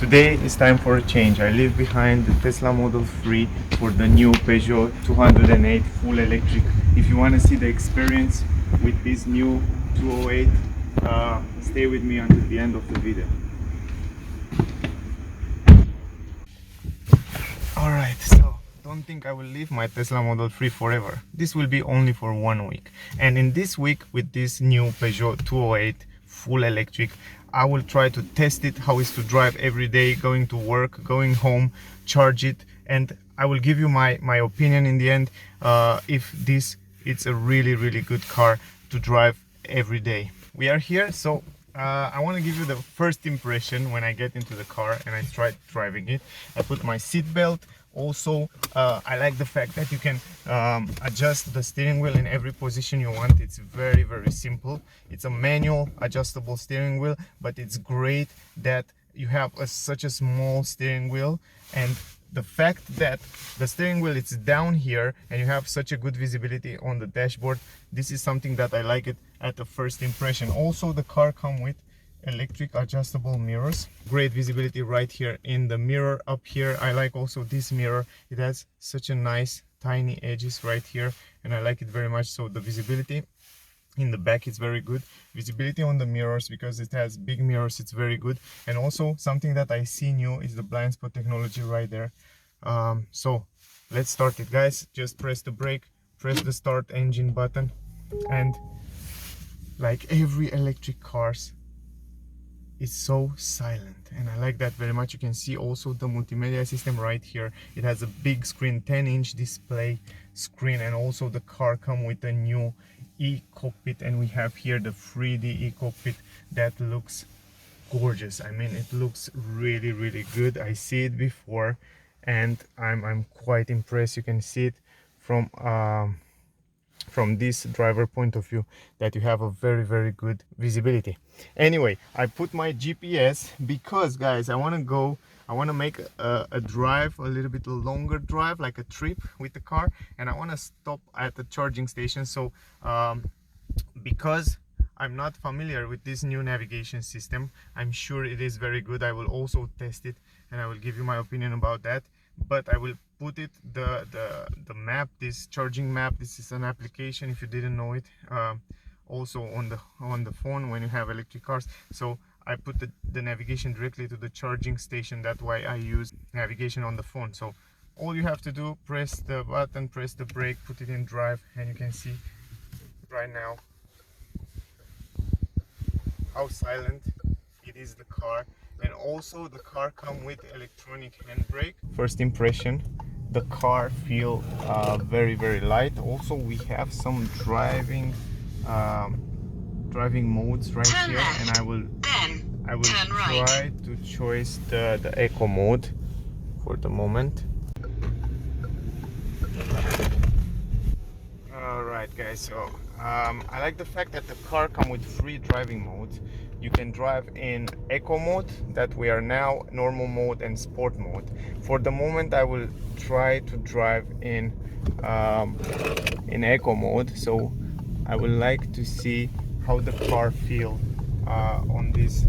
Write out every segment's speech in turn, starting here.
Today it's time for a change. I leave behind the Tesla Model 3 for the new Peugeot 208 full electric. If you want to see the experience with this new 208, stay with me until the end of the video. Alright, so don't think I will leave my Tesla Model 3 forever. This will be only for 1 week. And in this week, with this new Peugeot 208 full electric, I will try to test it, how it's to drive every day, going to work, going home, charge it, and I will give you my opinion in the end, if it's a really good car to drive every day. We are here, so I want to give you the first impression when I get into the car and I tried driving it. I put my seat belt. Also, I like the fact that you can adjust the steering wheel in every position you want. It's very simple. It's a manual adjustable steering wheel, but it's great that you have such a small steering wheel, and the fact that the steering wheel is down here and you have such a good visibility on the dashboard, this is something that I like it at the first impression. Also, the car comes with electric adjustable mirrors, great visibility right here in the mirror. Up here I like also this mirror, it has such a nice tiny edges right here and I like it very much. So the visibility in the back is very good, visibility on the mirrors, because it has big mirrors, it's very good. And also something that I see new is the blind spot technology right there. So let's start it, guys. Just press the brake, press the start engine button, and like every electric cars, it's so silent and I like that very much. You can see also the multimedia system right here. It has a big screen, 10-inch display screen, and also the car comes with a new e-Cockpit, and we have here the 3D e-Cockpit that looks gorgeous. I mean, it looks really good. I see it before and I'm quite impressed. You can see it from this driver point of view, that you have a very good visibility. Anyway, I put my GPS because, guys, I want to make a drive, a little bit longer drive, like a trip with the car, and I want to stop at the charging station. So because I'm not familiar with this new navigation system, I'm sure it is very good. I will also test it and I will give you my opinion about that. But I will put it the map, this charging map. This is an application, if you didn't know it, also on the phone when you have electric cars. So I put the navigation directly to the charging station. That's why I use navigation on the phone. So all you have to do, press the button, press the brake, put it in drive, and you can see right now how silent it is, the car. And also the car comes with electronic handbrake. First impression, the car feels very light. Also we have some driving modes right here, and I will try to choose the eco mode for the moment. Alright, guys, so I like the fact that the car comes with 3 driving modes. You can drive in eco mode, that we are now, normal mode and sport mode. For the moment I will try to drive in eco mode, so I would like to see how the car feels on this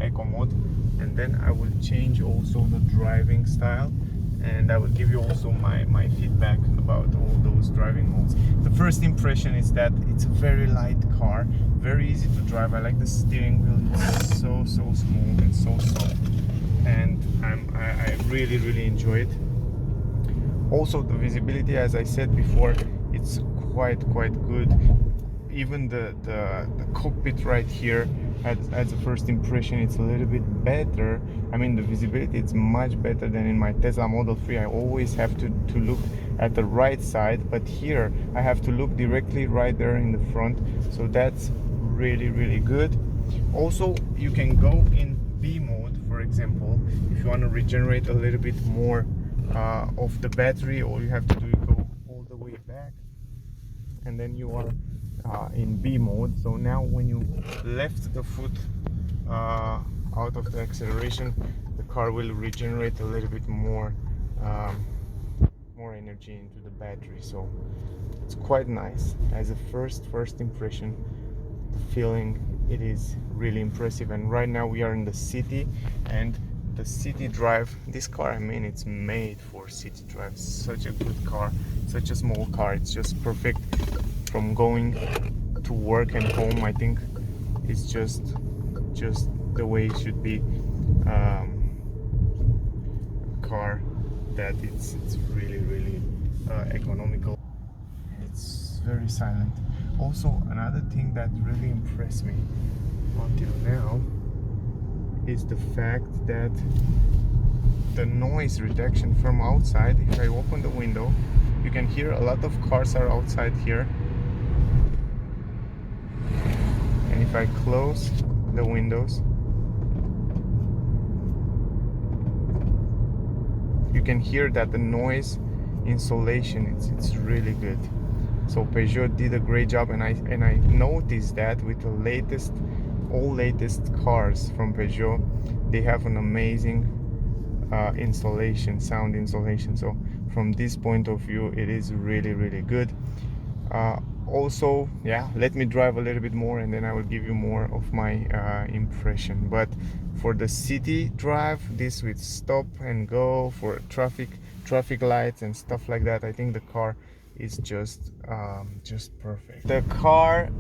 eco mode, and then I will change also the driving style, and I will give you also my feedback about all those driving modes. The first impression is that it's a very light car, very easy to drive. I like the steering wheel, it's so smooth and so soft, and I really enjoy it. Also the visibility, as I said before, it's quite good. Even the cockpit right here, as a first impression, it's a little bit better. I mean, the visibility, it's much better than in my Tesla Model 3. I always have to look at the right side, but here I have to look directly right there in the front, so that's really good. Also, you can go in B mode, for example, if you want to regenerate a little bit more of the battery. All you have to do is go all the way back, and then you are in B mode. So now when you left the foot out of the acceleration, the car will regenerate a little bit more energy into the battery. So it's quite nice. As a first impression, the feeling, it is really impressive. And right now we are in the city, and the city drive. This car, I mean, it's made for city drive. Such a good car, such a small car. It's just perfect from going to work and home. I think it's just the way it should be. A car that it's really economical. It's very silent. Also, another thing that really impressed me until now is the fact that the noise reduction from outside. If I open the window, you can hear a lot of cars are outside here, and if I close the windows, you can hear that the noise insulation, it's really good. So Peugeot did a great job, and I noticed that with the all latest cars from Peugeot, they have an amazing sound insulation. So from this point of view, it is really good. Also, yeah, let me drive a little bit more and then I will give you more of my impression. But for the city drive, this with stop and go, for traffic lights and stuff like that, I think the car is just perfect. The car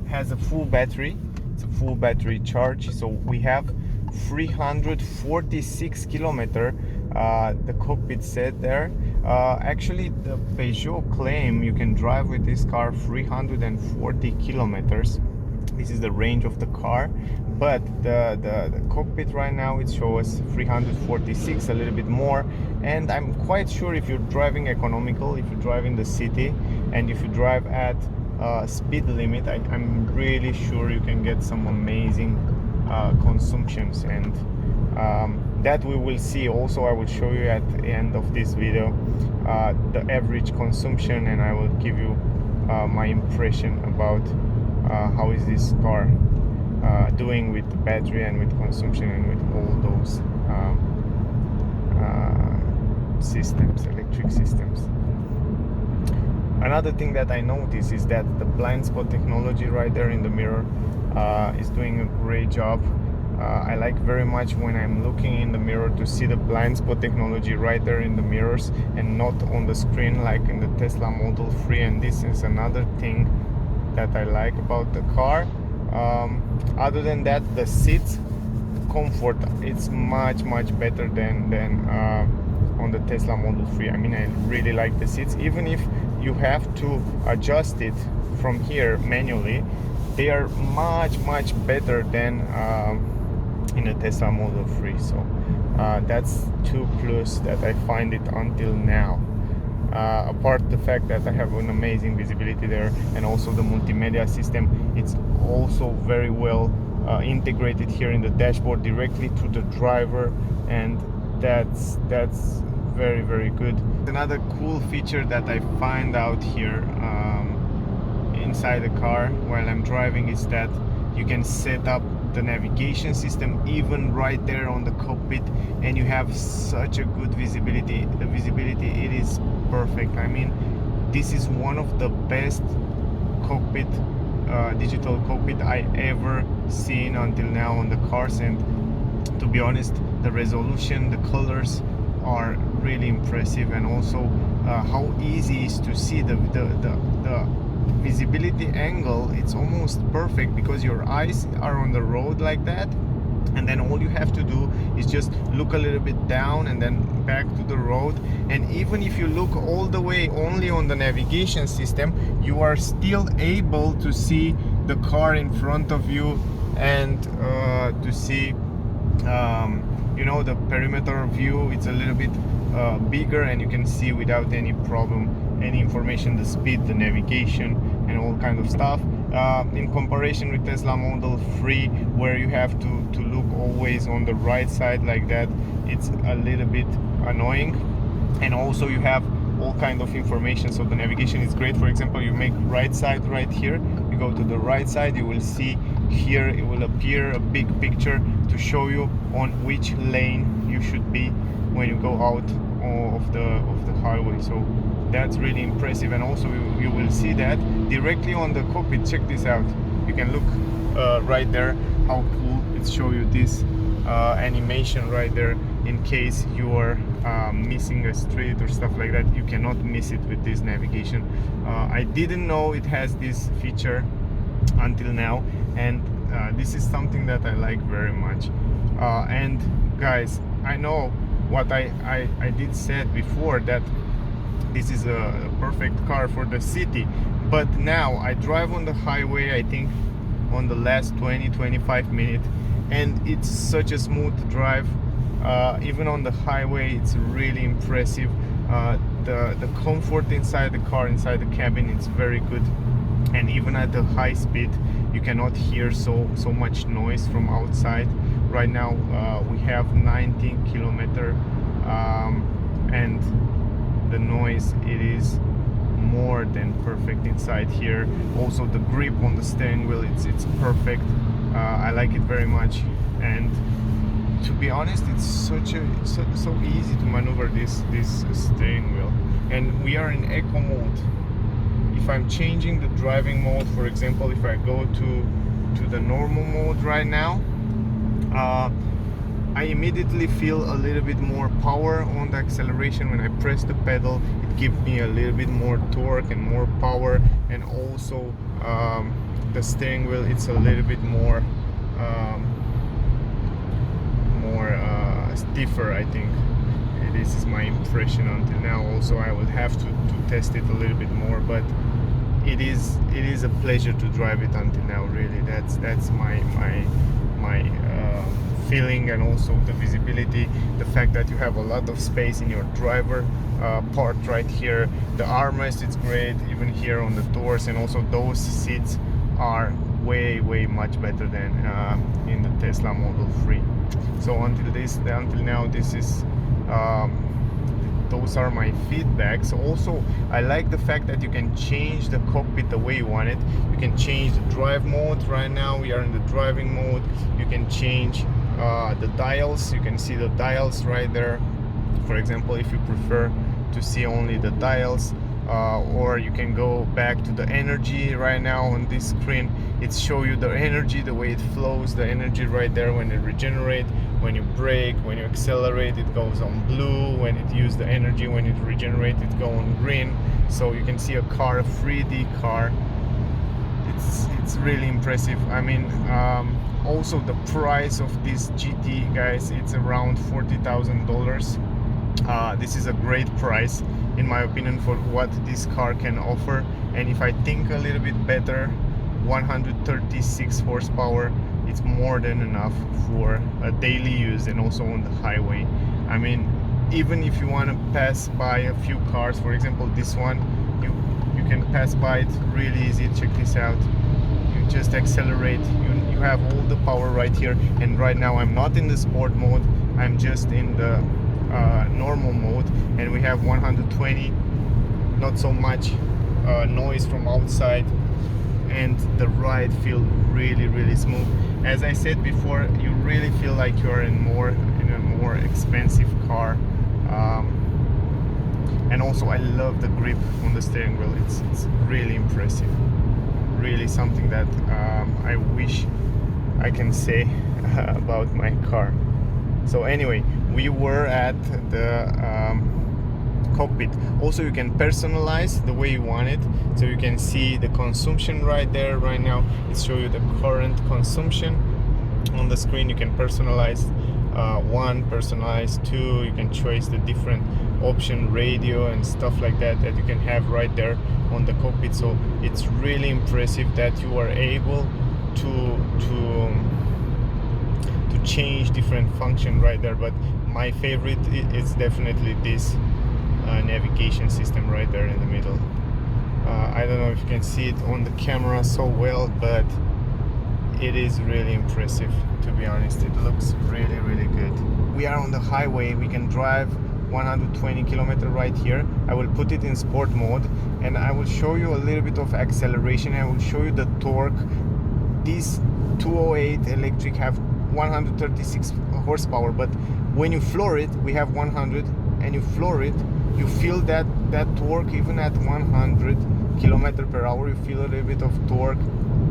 has a full battery. It's a full battery charge, so we have 346 kilometer. The cockpit said there. Actually, the Peugeot claim you can drive with this car 340 kilometers. This is the range of the car, but the cockpit right now, it shows 346, a little bit more. And I'm quite sure if you're driving economical, if you drive in the city, and if you drive at speed limit, I'm really sure you can get some amazing consumptions, and that we will see. Also, I will show you at the end of this video the average consumption, and I will give you my impression about how is this car doing with the battery and with consumption and with all those systems, electric systems. Another thing that I noticed is that the blind spot technology right there in the mirror is doing a great job. I like very much when I'm looking in the mirror to see the blind spot technology right there in the mirrors and not on the screen like in the Tesla Model 3. And this is another thing that I like about the car. Other than that, the seats comfort, it's much better than on the Tesla Model 3. I mean, I really like the seats. Even if you have to adjust it from here manually, they are much better than in a Tesla Model 3. So that's two plus that I find it until now. Apart the fact that I have an amazing visibility there, and also the multimedia system, it's also very well integrated here in the dashboard directly to the driver, and that's very good. Another cool feature that I find out here inside the car while I'm driving is that you can set up the navigation system even right there on the cockpit, and you have such a good visibility. The visibility, it is perfect. I mean, this is one of the best cockpit, digital cockpit I ever seen until now on the cars. And to be honest, the resolution, the colors are really impressive, and also how easy it is to see the visibility angle. It's almost perfect because your eyes are on the road like that, and then all you have to do is just look a little bit down and then back to the road. And even if you look all the way only on the navigation system, you are still able to see the car in front of you, and to see you know, the perimeter view. It's a little bit bigger, and you can see without any problem any information, the speed, the navigation, and all kind of stuff. In comparison with Tesla Model 3, where you have to look always on the right side like that, it's a little bit annoying. And also you have all kind of information, so the navigation is great. For example, you make right side right here, you go to the right side, you will see here, it will appear a big picture to show you on which lane you should be when you go out of the highway. So that's really impressive. And also you will see that directly on the cockpit. Check this out, you can look right there how cool it show you this animation right there in case you are missing a street or stuff like that. You cannot miss it with this navigation. I didn't know it has this feature until now, and this is something that I like very much. And guys, I know what I did said before, that this is a perfect car for the city, but now I drive on the highway, I think on the last 20-25 minutes, and it's such a smooth drive. Even on the highway, it's really impressive. The comfort inside the car, inside the cabin, it's very good. And even at the high speed, you cannot hear so much noise from outside. Right now we have 19 kilometer, and the noise, it is more than perfect inside here. Also the grip on the steering wheel, it's perfect. I like it very much, and to be honest, it's so easy to maneuver this steering wheel. And we are in eco mode. If I'm changing the driving mode, for example, if I go to the normal mode right now, I immediately feel a little bit more power on the acceleration. When I press the pedal, it gives me a little bit more torque and more power. And also the steering wheel, it's a little bit more stiffer, I think. This is my impression until now. Also, I will have to test it a little bit more, but it is a pleasure to drive it until now. Really, that's my feeling. And also the visibility, the fact that you have a lot of space in your driver part right here. The armrest, it's great, even here on the doors, and also those seats are way much better than in the Tesla Model 3. So until now, this is those are my feedbacks. Also, I like the fact that you can change the cockpit the way you want it. You can change the drive mode. Right now we are in the driving mode. You can change the dials. You can see the dials right there. For example, if you prefer to see only the dials, or you can go back to the energy. Right now on this screen, it's show you the energy, the way it flows, the energy right there. When it regenerate, when you brake, when you accelerate, it goes on blue. When it use the energy, when it regenerate, it go on green. So you can see a car, a 3D car. It's really impressive. I mean, also the price of this GT, guys, it's around $40,000. This is a great price, in my opinion, for what this car can offer. And if I think a little bit better, 136 horsepower, it's more than enough for a daily use and also on the highway. I mean, even if you want to pass by a few cars, for example this one, you can pass by it really easy. Check this out. You just accelerate, you have all the power right here. And right now I'm not in the sport mode, I'm just in the normal mode, and we have 120, not so much noise from outside, and the ride feels really smooth. As I said before, you really feel like you're in a more expensive car. And also I love the grip on the steering wheel. It's really impressive, really something that I wish I can say about my car. So anyway, we were at the cockpit. Also, you can personalize the way you want it, so you can see the consumption right there. Right now it shows you the current consumption on the screen. You can personalize 1, personalize 2. You can choose the different option, radio and stuff like that you can have right there on the cockpit. So it's really impressive that you are able to change different function right there. But my favorite is definitely this navigation system right there in the middle. I don't know if you can see it on the camera so well, but it is really impressive, to be honest. It looks really good. We are on the highway. We can drive 120 kilometers right here. I will put it in sport mode, and I will show you a little bit of acceleration. I will show you the torque. These 208 electric have 136 horsepower, but when you floor it, we have 100, and you floor it, you feel that torque. Even at 100 kilometers per hour, you feel a little bit of torque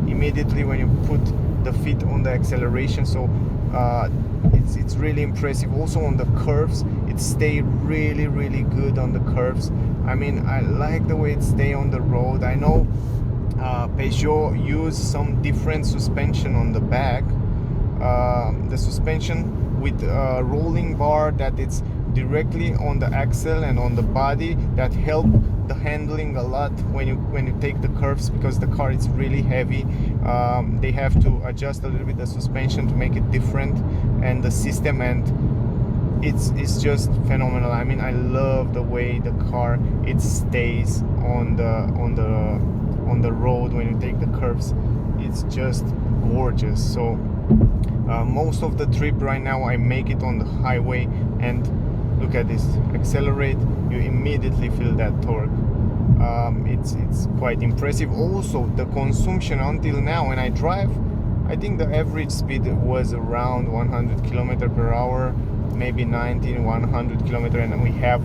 immediately when you put the feet on the acceleration. So it's really impressive. Also on the curves, it stay really good on the curves. I mean, I like the way it stay on the road. I know Peugeot use some different suspension on the back. The suspension with a rolling bar that it's directly on the axle and on the body, that help the handling a lot when you take the curves, because the car is really heavy. They have to adjust a little bit the suspension to make it different, and the system, and it's just phenomenal. I mean, I love the way the car it stays on the road when you take the curves. It's just gorgeous. So most of the trip right now I make it on the highway, and look at this, accelerate, you immediately feel that torque. It's quite impressive. Also the consumption until now when I drive, I think the average speed was around 100 km/h, maybe 100 km, and we have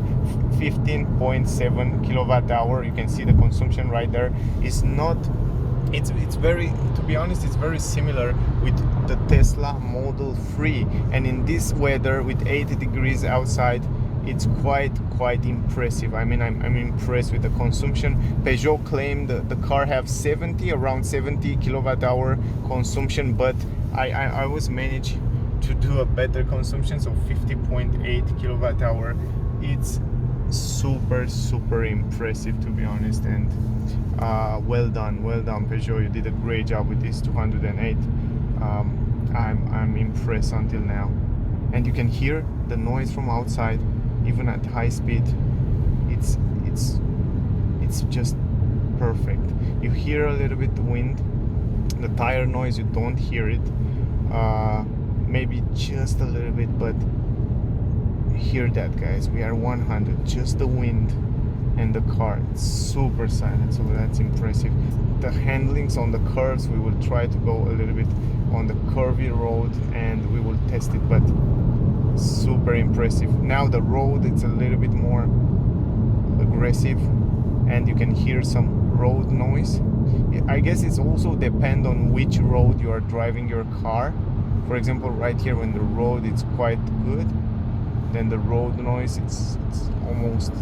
15.7 kWh. You can see the consumption right there. It's not, it's very, to be honest, it's very similar with the Tesla Model 3, and in this weather with 80 degrees outside, it's quite impressive. I mean, I'm impressed with the consumption. Peugeot claimed the car have around 70 kWh consumption, but I was managed to do a better consumption, so 50.8 kWh. It's super impressive, to be honest, and well done Peugeot, you did a great job with this 208. I'm impressed until now, and you can hear the noise from outside even at high speed. It's just perfect. You hear a little bit the wind, the tire noise, you don't hear it, maybe just a little bit, but hear that, guys. We are 100, just the wind and the car, it's super silent, so that's impressive. The handlings on the curves, we will try to go a little bit on the curvy road and we will test it, but super impressive. Now the road, it's a little bit more aggressive and you can hear some road noise. I guess it's also depend on which road you are driving your car. For example, right here when the road is quite good, then the road noise, it's almost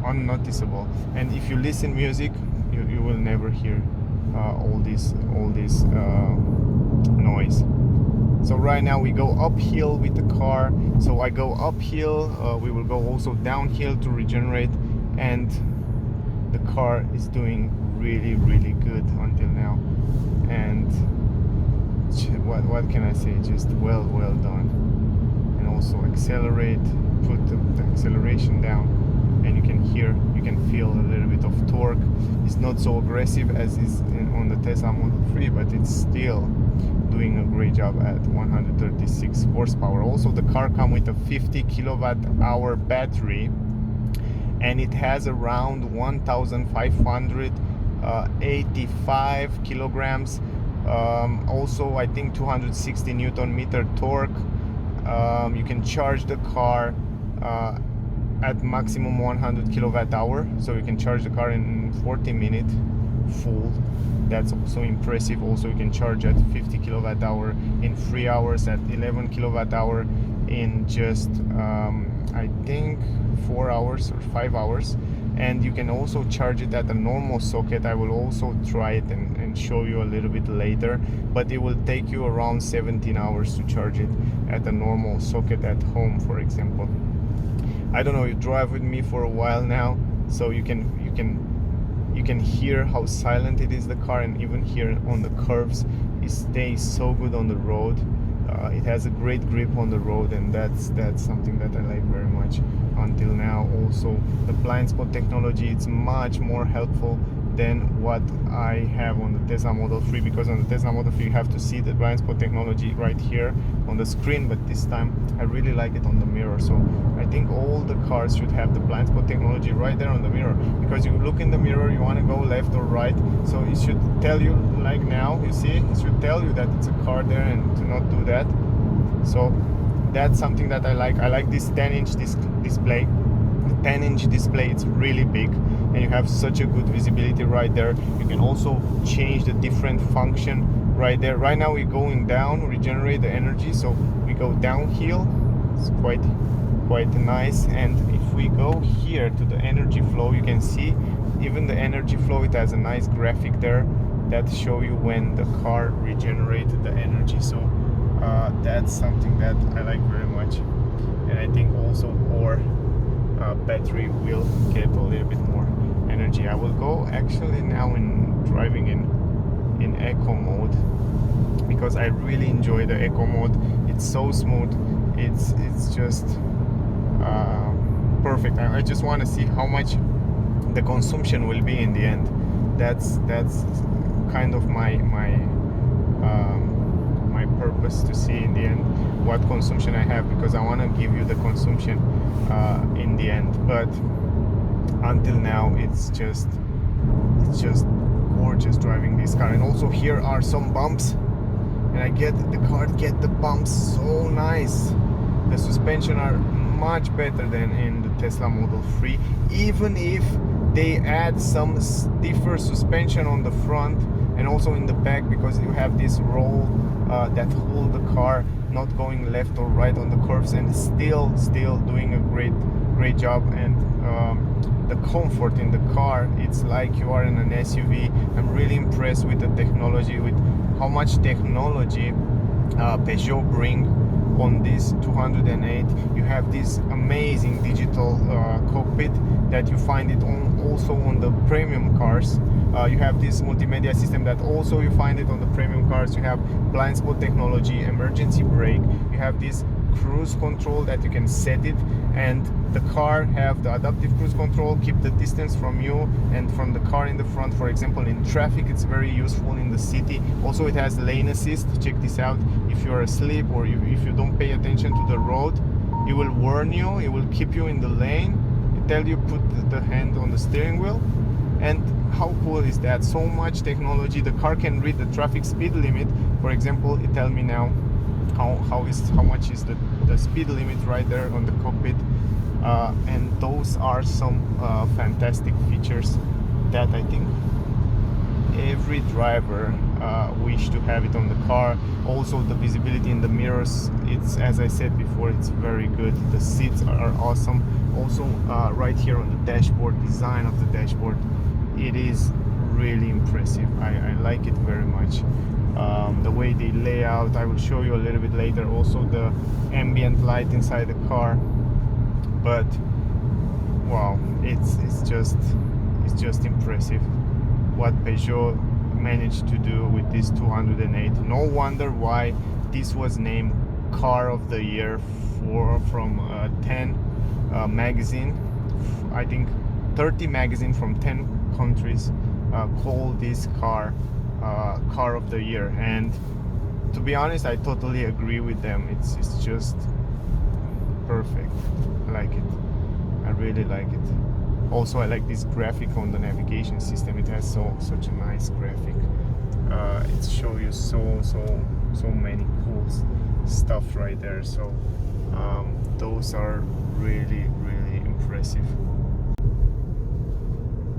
unnoticeable. And if you listen music, you will never hear all this noise. So right now we go uphill with the car, so I go uphill, we will go also downhill to regenerate, and the car is doing really good until now. And what can I say, just well done. And also accelerate, put the acceleration down, and you can feel a little bit of torque. It's not so aggressive as is on the Tesla Model 3, but it's still doing a great job at 136 horsepower. Also the car comes with a 50 kilowatt-hour battery, and it has around 1,585 kilograms. Also I think 260 Newton meter torque. You can charge the car at maximum 100 kilowatt-hour, so you can charge the car in 40 minutes full. That's also impressive. Also you can charge at 50 kilowatt-hour in 3 hours, at 11 kilowatt-hour in just I think 4 hours or 5 hours. And you can also charge it at a normal socket. I will also try it and show you a little bit later, but it will take you around 17 hours to charge it at a normal socket at home, for example. I don't know, you drive with me for a while now, so you can hear how silent it is, the car, and even here on the curves it stays so good on the road. It has a great grip on the road, and that's something that I like very much until now. Also the blind spot technology, it's much more helpful than what I have on the Tesla Model 3, because on the Tesla Model 3 you have to see the blind spot technology right here on the screen, but this time I really like it on the mirror. So I think all the cars should have the blind spot technology right there on the mirror, because you look in the mirror, you want to go left or right, so it should tell you, like now you see, it should tell you that it's a car there and to not do that. So that's something that I like. I like this 10-inch display. The 10-inch display, it's really big, and you have such a good visibility right there. You can also change the different function right there. Right now we're going down, regenerate the energy, so we go downhill. It's quite nice. And if we go here to the energy flow, you can see even the energy flow, it has a nice graphic there that show you when the car regenerated the energy. So that's something that I like very much, and I think also our battery will get a little bit more energy. I will go actually now in driving in eco mode, because I really enjoy the eco mode. It's so smooth, it's just perfect. I just want to see how much the consumption will be in the end. That's kind of my purpose, to see in the end what consumption I have, because I want to give you the consumption in the end. But until now it's just gorgeous driving this car. And also here are some bumps, and the car get the bumps so nice. The suspension are much better than in the Tesla Model 3, even if they add some stiffer suspension on the front and also in the back, because you have this roll that hold the car not going left or right on the curves, and still doing a great job. And the comfort in the car, it's like you are in an SUV. I'm really impressed with the technology, with how much technology Peugeot bring on this 208. You have this amazing digital cockpit that you find it also on the premium cars. You have this multimedia system that also you find it on the premium cars. You have blind spot technology, emergency brake. You have this cruise control that you can set it, and the car have the adaptive cruise control, keep the distance from you and from the car in the front. For example, in traffic, it's very useful in the city. Also, it has lane assist. Check this out. If you're asleep or if you don't pay attention to the road, it will warn you, it will keep you in the lane. It tell you put the hand on the steering wheel. And how cool is that? So much technology. The car can read the traffic speed limit. For example, it tell me now how much is the speed limit right there on the cockpit. And those are some fantastic features that I think every driver wish to have it on the car. Also, the visibility in the mirrors, it's, as I said before, it's very good. The seats are awesome. Also, right here on the dashboard, design of the dashboard, it is really impressive. I like it very much. The way they lay out, I will show you a little bit later. Also, the ambient light inside the car. But wow, it's just impressive what Peugeot managed to do with this 208. No wonder why this was named Car of the Year from 10 magazine. I think 30 magazine from 10 countries call this car Car of the Year. And to be honest, I totally agree with them. It's just perfect. I like it. I really like it. Also, I like this graphic on the navigation system. It has such a nice graphic. It shows you so many cool stuff right there. So those are really impressive.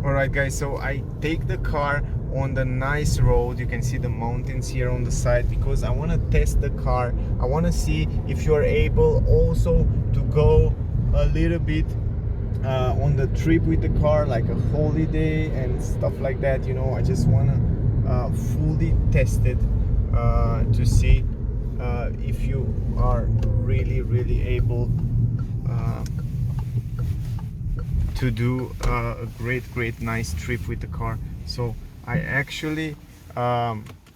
Alright guys, so I take the car on the nice road. You can see the mountains here on the side, because I want to test the car. I want to see if you are able also to go a little bit on the trip with the car, like a holiday and stuff like that. You know, I just want to fully test it to see if you are really able to do a great nice trip with the car. So I actually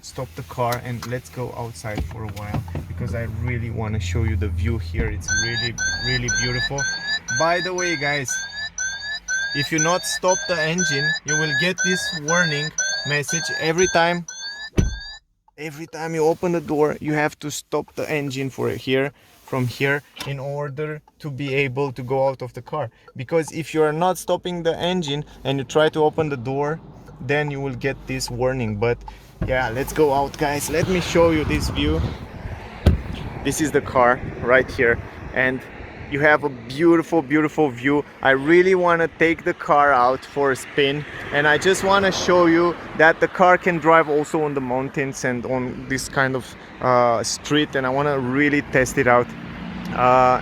stop the car and let's go outside for a while, because I really want to show you the view here. It's really beautiful. By the way guys, if you not stop the engine, you will get this warning message every time you open the door. You have to stop the engine from here in order to be able to go out of the car. Because if you are not stopping the engine and you try to open the door, then you will get this warning. But yeah, let's go out guys. Let me show you this view. This is the car right here, and you have a beautiful view. I really want to take the car out for a spin, and I just want to show you that the car can drive also on the mountains and on this kind of street, and I want to really test it out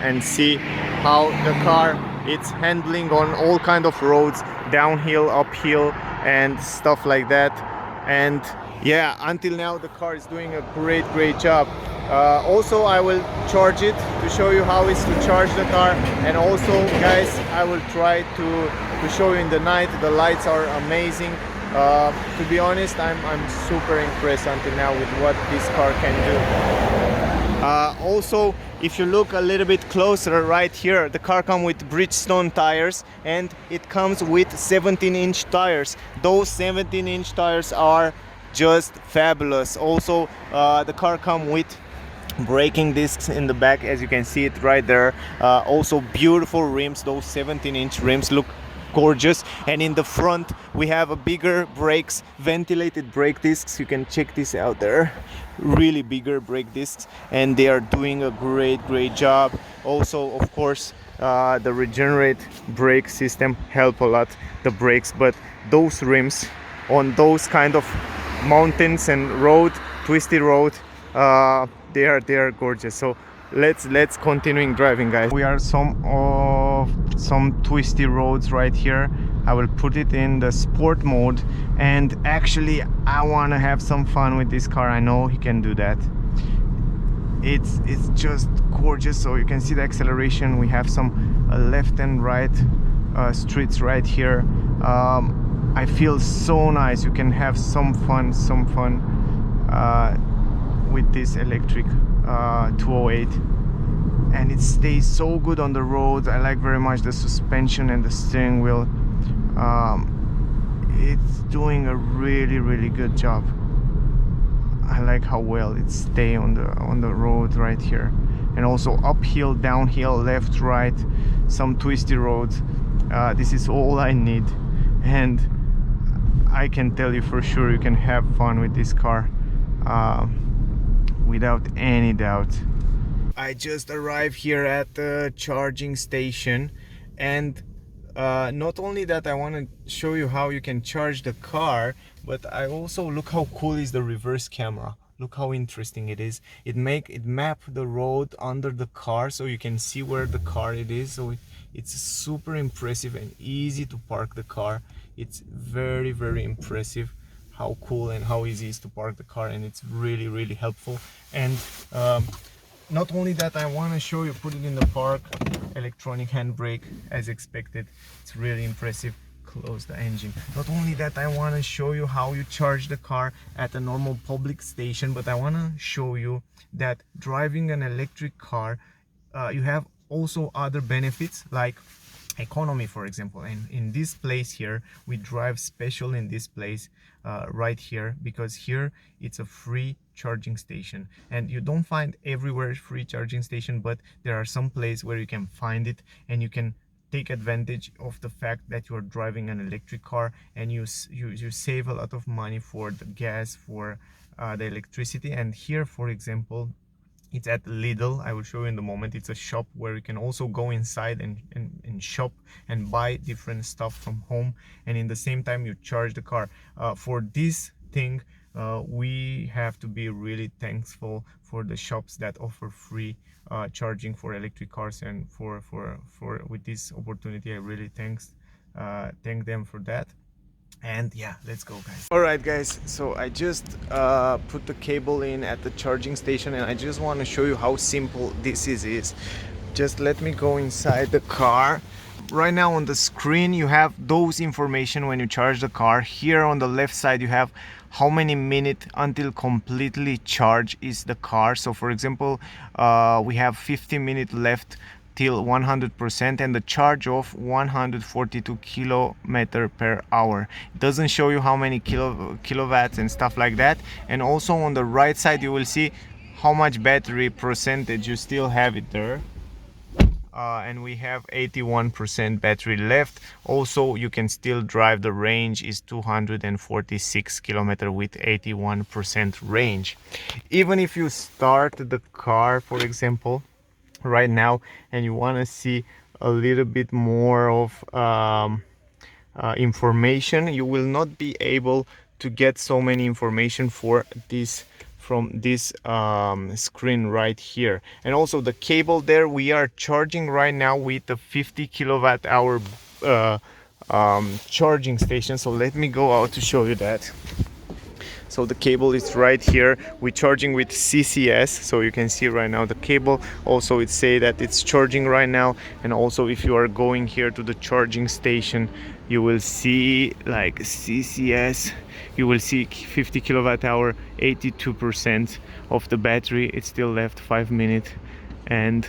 and see how the car it's handling on all kind of roads, downhill, uphill, and stuff like that. And yeah, until now the car is doing a great job. Also, I will charge it to show you how it's to charge the car, and also guys, I will try to show you in the night. The lights are amazing. To be honest, I'm super impressed until now with what this car can do. Also, if you look a little bit closer right here, the car comes with Bridgestone tires, and it comes with 17-inch tires. Those 17-inch tires are just fabulous. Also, the car comes with braking discs in the back, as you can see it right there. Also beautiful rims. Those 17-inch rims look gorgeous. And in the front we have a bigger brakes, ventilated brake discs. You can check this out there, really bigger brake discs, and they are doing a great job. Also, of course, the Regenerate brake system help a lot the brakes, but those rims on those kind of mountains and road, twisty road, they are gorgeous. So let's continuing driving, guys. We are some twisty roads right here. I will put it in the sport mode, and actually I want to have some fun with this car. I know he can do that. It's just gorgeous. So you can see the acceleration. We have some left and right streets right here. I feel so nice. You can have some fun with this electric 208, and it stays so good on the road. I like very much the suspension and the steering wheel. It's doing a really good job. I like how well it stays on the road right here, and also uphill, downhill, left, right, some twisty roads. This is all I need, and I can tell you for sure you can have fun with this car without any doubt. I just arrived here at the charging station, and not only that, I want to show you how you can charge the car, but I also look how cool is the reverse camera. Look how interesting it is. It map the road under the car, so you can see where the car it is. So it's super impressive and easy to park the car. It's very impressive how cool and how easy it is to park the car, and it's really helpful. And not only that, I want to show you, put it in the park, electronic handbrake as expected. It's really impressive. Close the engine. Not only that, I want to show you how you charge the car at a normal public station, but I want to show you that driving an electric car, you have also other benefits like economy, for example. And in this place here, we drive special in this place right here, because here it's a free charging station, and you don't find everywhere free charging station, but there are some places where you can find it, and you can take advantage of the fact that you are driving an electric car, and you save a lot of money for the gas, for the electricity. And here, for example, it's at Lidl. I will show you in the moment. It's a shop where you can also go inside and shop and buy different stuff from home, and in the same time you charge the car. For this thing, we have to be really thankful for the shops that offer free charging for electric cars, and for with this opportunity I really thank them for that. And yeah, let's go, guys. All right, guys, so I just put the cable in at the charging station, and I just want to show you how simple this is. Just let me go inside the car. Right now on the screen you have those information when you charge the car. Here on the left side you have how many minutes until completely charged is the car. So for example, we have 50 minutes left till 100%, and the charge of 142 kilometers per hour. It doesn't show you how many kilowatts and stuff like that. And also on the right side you will see how much battery percentage you still have it there. And we have 81% battery left. Also, you can still drive. The range is 246 kilometers with 81% range. Even if you start the car, for example, right now and you want to see a little bit more of information, you will not be able to get so many information for this from this screen right here. And also the cable there, we are charging right now with a 50 kilowatt hour charging station. So let me go out to show you that. So the cable is right here. We're charging with CCS, so you can see right now the cable. Also it say that it's charging right now. And also if you are going here to the charging station, you will see like CCS, you will see 50 kilowatt hour, 82% of the battery. It's still left 5 minutes, and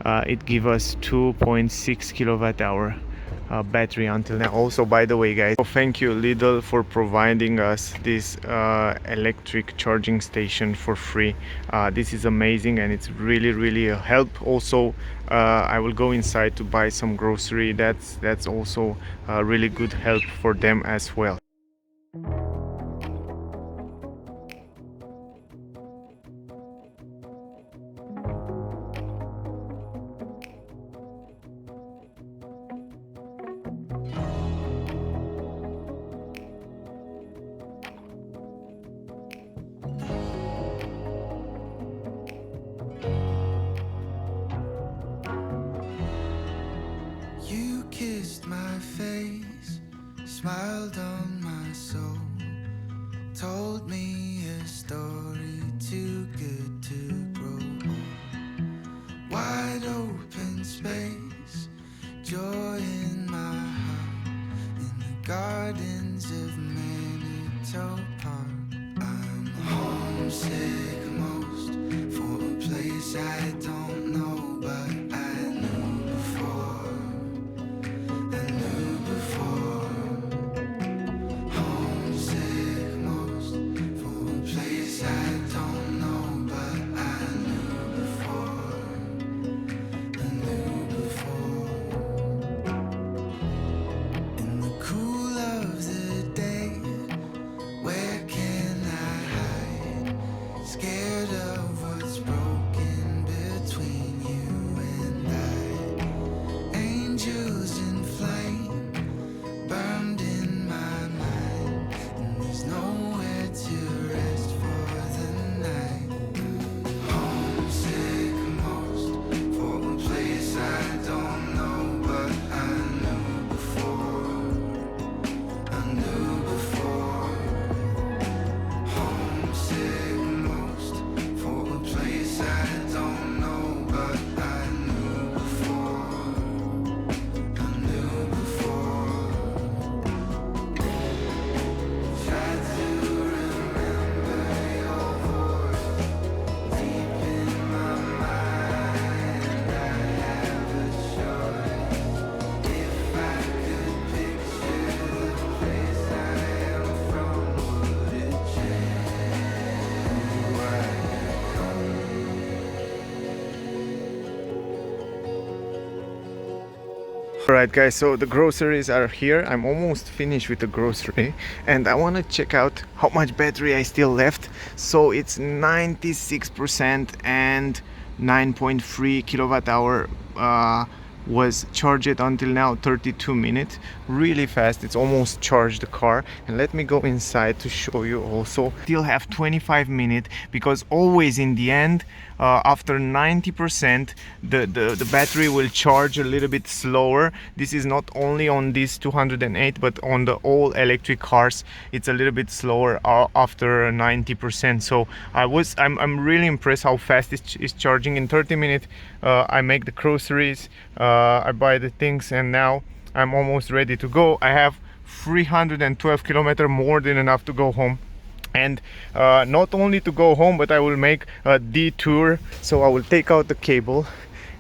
it gives us 2.6 kilowatt hour battery until now. Also, by the way guys, thank you Lidl for providing us this electric charging station for free. This is amazing and it's really a help. Also I will go inside to buy some grocery. That's also a really good help for them as well. You kissed my face, smiled on my soul, told me a story too good to grow old. Wide open space, joy in my heart, in the gardens of Manitou Park. I'm homesick most for a place I don't know, but I knew before. I knew before. Homesick most for a place I don't know, but I knew before. I knew before. In the cool of the day, where can I hide? Scared of what's broken between you and I. Angels in flame burned in my mind, and there's nowhere to rest for the night. Homesick most for a place I don't know, but I knew before. I knew before. Homesick most for a place I don't know, but I knew before. I knew before. Try to remember your voice deep in my mind. I have a choice. If I could picture the place I am from, would it change who I Alright guys, so the groceries are here. I'm almost finished with the grocery and I want to check out how much battery I still left. So it's 96% and 9.3 kilowatt hour was charged until now, 32 minutes. Really fast, it's almost charged the car. And let me go inside to show you also. Still have 25 minutes because always in the end, after 90%, the battery will charge a little bit slower. This is not only on this 208 but on the all electric cars it's a little bit slower after 90%. So I'm really impressed how fast it's charging. In 30 minutes I make the groceries, I buy the things, and now I'm almost ready to go. I have 312 kilometers, more than enough to go home. And not only to go home, but I will make a detour. So I will take out the cable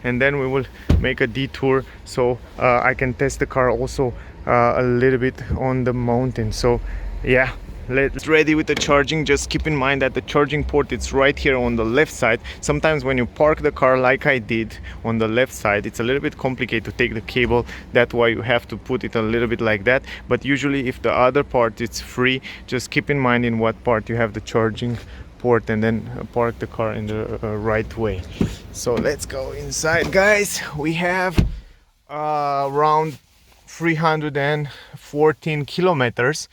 and then we will make a detour so I can test the car also a little bit on the mountain. So yeah, let's ready with the charging. Just keep in mind that the charging port is right here on the left side. Sometimes when you park the car like I did on the left side, it's a little bit complicated to take the cable. That's why you have to put it a little bit like that. But usually if the other part is free, just keep in mind in what part you have the charging port and then park the car in the right way. So let's go inside, guys. We have around 314 kilometers.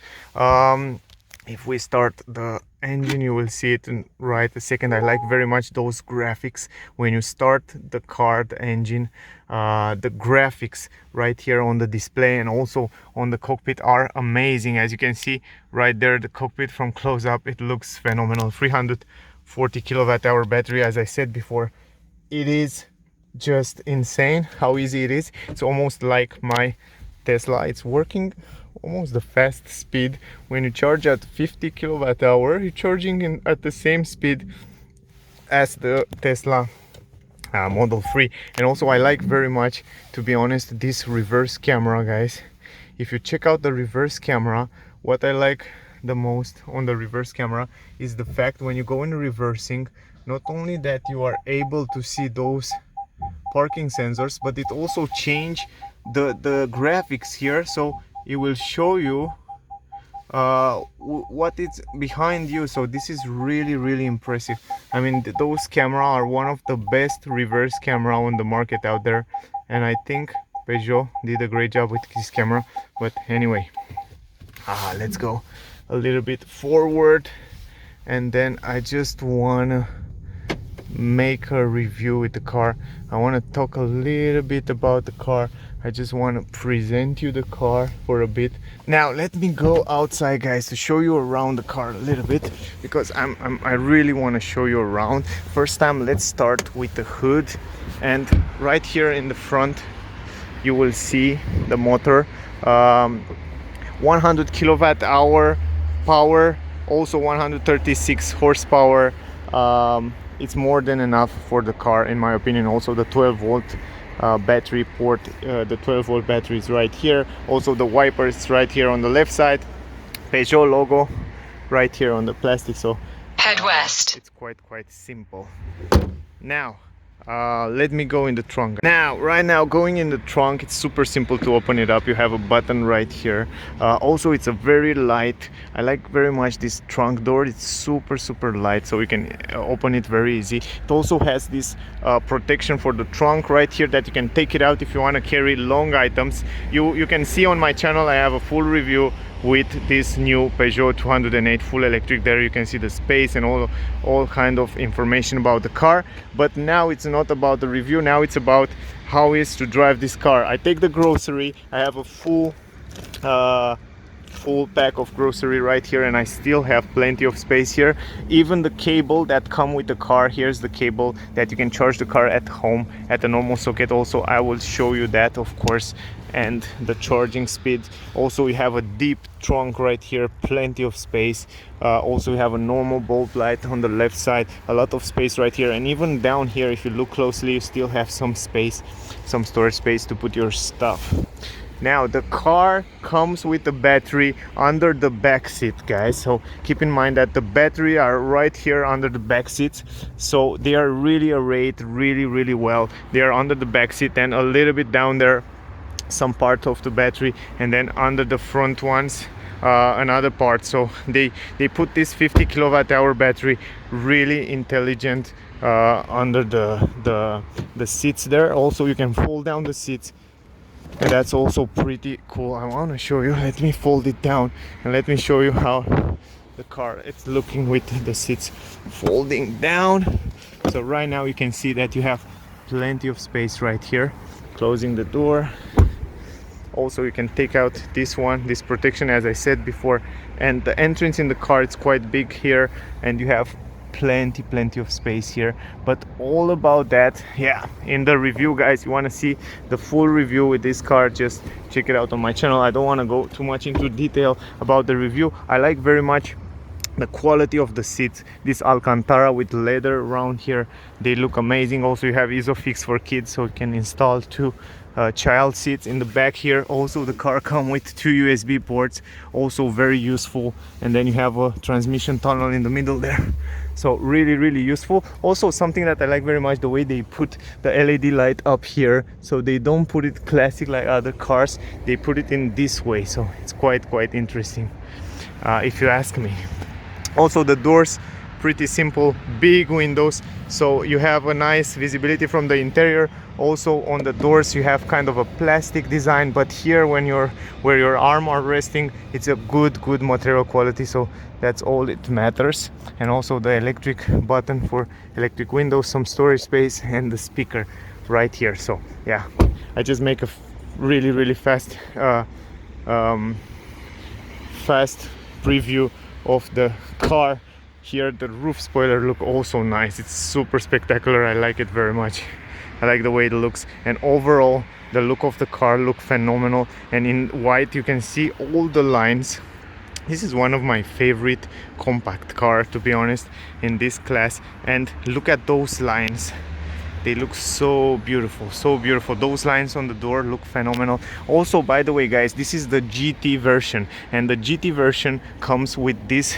If we start the engine, you will see it in right a second. I like very much those graphics when you start the car, the engine. The graphics right here on the display and also on the cockpit are amazing. As you can see right there, the cockpit from close up, it looks phenomenal. 340 kilowatt hour battery, as I said before. It is just insane how easy it is. It's almost like my Tesla. It's working almost the fast speed. When you charge at 50 kilowatt hour, you're charging at the same speed as the Tesla Model 3. And also I like very much, to be honest, this reverse camera, guys. If you check out the reverse camera, what I like the most on the reverse camera is the fact when you go in reversing, not only that you are able to see those parking sensors, but it also change the graphics here, so it will show you what is behind you. So this is really impressive. I mean, those camera are one of the best reverse camera on the market out there, and I think Peugeot did a great job with this camera. But anyway, let's go a little bit forward, and then I just wanna make a review with the car. I want to talk a little bit about the car. I just want to present you the car for a bit. Now let me go outside, guys, to show you around the car a little bit, because I really want to show you around. First time, let's start with the hood, and right here in the front you will see the motor. 100 kilowatt hour power, also 136 horsepower. It's more than enough for the car, in my opinion. Also the 12 volt battery port, the 12 volt battery is right here. Also the wipers right here on the left side. Peugeot logo right here on the plastic. So head west. It's quite simple. Now let me go in the trunk. Right now going in the trunk, it's super simple to open it up. You have a button right here. Also it's a very light, I like very much this trunk door. It's super light, so you can open it very easy. It also has this protection for the trunk right here, that you can take it out if you want to carry long items. You can see on my channel I have a full review with this new Peugeot 208 full electric. There you can see the space and all kind of information about the car. But now it's not about the review, now it's about how it is to drive this car. I take the grocery, I have a full pack of grocery right here, and I still have plenty of space here. Even the cable that come with the car, here's the cable that you can charge the car at home at a normal socket. Also I will show you that, of course, and the charging speed. Also we have a deep trunk right here, plenty of space. Also we have a normal bulb light on the left side, a lot of space right here. And even down here, if you look closely, you still have some space, some storage space to put your stuff. Now the car comes with the battery under the back seat, guys, so keep in mind that the battery are right here under the back seats. So they are really arrayed really well. They are under the back seat, and a little bit down there some part of the battery, and then under the front ones another part. So they put this 50 kilowatt hour battery really intelligent under the seats there. Also you can fold down the seats, and that's also pretty cool. I want to show you, let me fold it down and let me show you how the car it's looking with the seats folding down. So right now you can see that you have plenty of space right here. Closing the door, also you can take out this one, this protection, as I said before, and the entrance in the car, it's quite big here, and you have plenty of space here. But all about that, yeah, in the review, guys. You want to see the full review with this car, just check it out on my channel. I don't want to go too much into detail about the review. I like very much the quality of the seats, this Alcantara with leather around here, they look amazing. Also you have Isofix for kids, so you can install two child seats in the back here. Also the car comes with two USB ports, also very useful. And then you have a transmission tunnel in the middle there, so really useful. Also something that I like very much, the way they put the LED light up here. So they don't put it classic like other cars, they put it in this way, so it's quite interesting if you ask me. Also the doors pretty simple, big windows, so you have a nice visibility from the interior. Also on the doors you have kind of a plastic design, but here when where your arm are resting, it's a good material quality, so that's all it matters. And also the electric button for electric windows, some storage space, and the speaker right here. So yeah, I just make a really fast fast preview of the car. Here the roof spoiler look also nice, it's super spectacular, I like it very much. I like the way it looks, and overall the look of the car look phenomenal. And in white you can see all the lines. This is one of my favorite compact car, to be honest, in this class. And look at those lines, they look so beautiful, so beautiful. Those lines on the door look phenomenal. Also, by the way guys, this is the GT version, and the GT version comes with this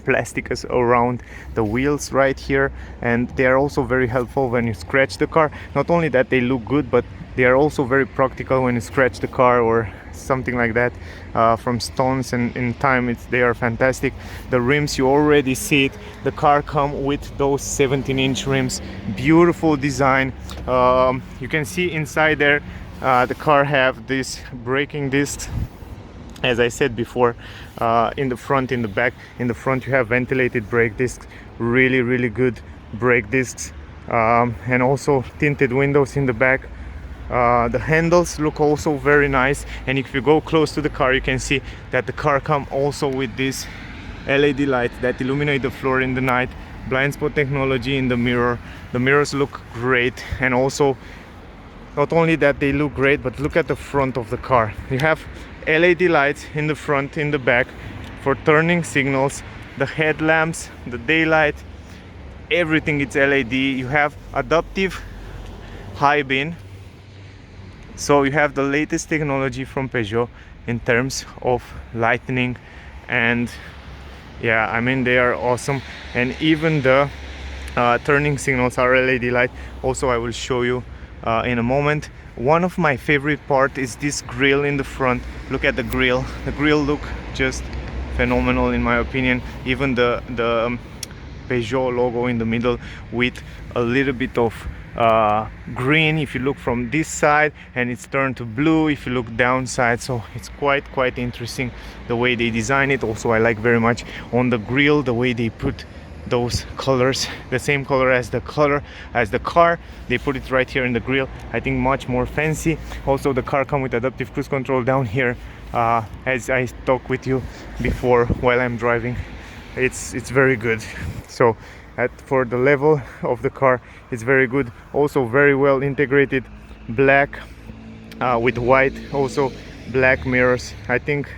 plastic around the wheels right here, and they are also very helpful when you scratch the car. Not only that they look good, but they are also very practical when you scratch the car or something like that from stones, and in time they are fantastic. The rims, you already see it, the car come with those 17-inch rims, beautiful design. You can see inside there the car have this braking discs, as I said before, in the front, in the back. In the front you have ventilated brake discs, really good brake discs, and also tinted windows in the back. The handles look also very nice, and if you go close to the car you can see that the car come also with this LED lights that illuminate the floor in the night, blind spot technology in the mirror. The mirrors look great, and also not only that they look great, but look at the front of the car. You have LED lights in the front, in the back, for turning signals, the headlamps, the daylight, everything it's LED. You have adaptive high beam, so you have the latest technology from Peugeot in terms of lighting, and yeah, I mean they are awesome. And even the turning signals are LED light. Also I will show you in a moment. One of my favorite part is this grille in the front. Look at the grille. The grille look just phenomenal in my opinion. Even the Peugeot logo in the middle with a little bit of green if you look from this side, and it's turned to blue if you look downside. So it's quite interesting the way they design it. Also I like very much on the grille the way they put those colors, the same color as the car, they put it right here in the grille. I think much more fancy. Also the car come with adaptive cruise control down here, as I talked with you before while I'm driving. It's very good. So for the level of the car, it's very good. Also very well integrated black with white, also black mirrors. I think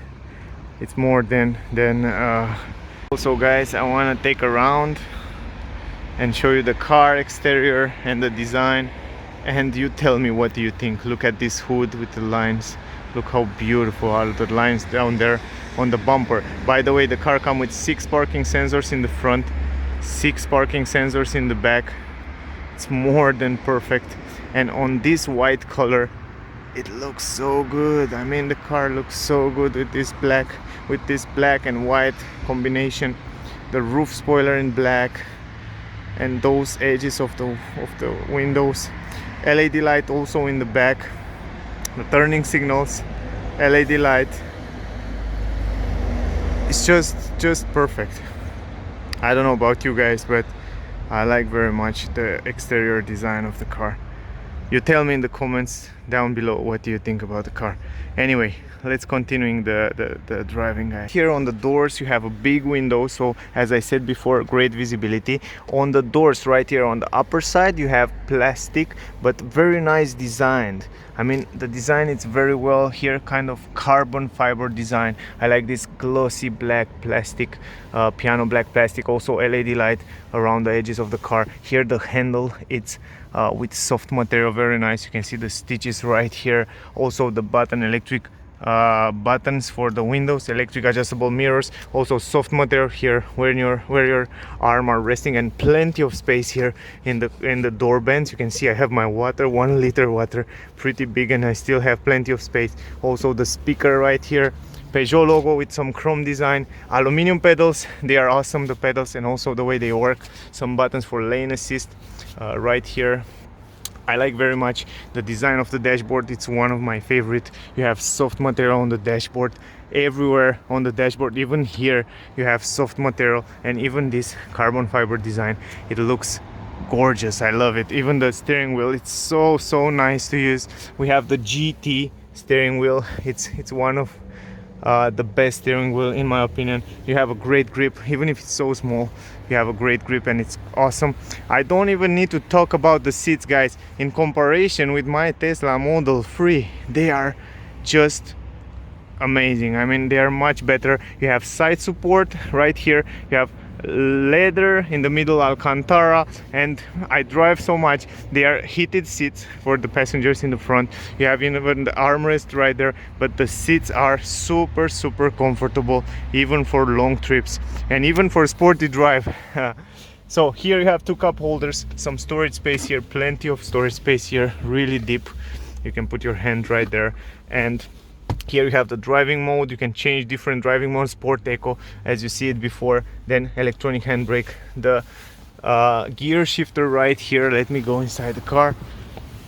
it's more than also guys, I want to take around and show you the car exterior and the design, and you tell me what do you think. Look at this hood with the lines, look how beautiful are the lines down there on the bumper. By the way, the car comes with 6 parking sensors in the front, 6 parking sensors in the back. It's more than perfect. And on this white color, it looks so good. I mean the car looks so good with this black and white combination. The roof spoiler in black, and those edges of the windows. LED light also in the back. The turning signals, LED light. It's just perfect. I don't know about you guys, but I like very much the exterior design of the car. You tell me in the comments down below what do you think about the car. Anyway, let's continuing the driving, guys. Here on the doors you have a big window, so as I said before, great visibility. On the doors right here on the upper side you have plastic, but very nice designed. I mean the design is very well here, kind of carbon fiber design. I like this glossy black plastic, piano black plastic. Also LED light around the edges of the car. Here the handle, it's with soft material, very nice. You can see the stitches right here. Also the button, electric buttons for the windows, electric adjustable mirrors. Also soft material here where your arm are resting, and plenty of space here in the door bands. You can see I have my water, 1 liter water, pretty big, and I still have plenty of space. Also the speaker right here, Peugeot logo with some chrome design, aluminum pedals. They are awesome, the pedals, and also the way they work. Some buttons for lane assist right here. I like very much the design of the dashboard. It's one of my favorite. You have soft material on the dashboard, everywhere on the dashboard. Even here you have soft material, and even this carbon fiber design, it looks gorgeous. I love it. Even the steering wheel, it's so nice to use. We have the GT steering wheel. It's one of the best steering wheel in my opinion. You have a great grip, even if it's so small. You have a great grip and it's awesome. I don't even need to talk about the seats, guys. In comparison with my Tesla Model 3, they are just amazing. I mean, they are much better. You have side support right here. You have leather in the middle, Alcantara, and I drive so much. They are heated seats for the passengers in the front. You have even the armrest right there, but the seats are super comfortable, even for long trips and even for sporty drive. So here you have two cup holders, some storage space here, plenty of storage space here, really deep. You can put your hand right there. And here you have the driving mode. You can change different driving modes, sport, eco, as you see it before. Then electronic handbrake, the gear shifter right here. Let me go inside the car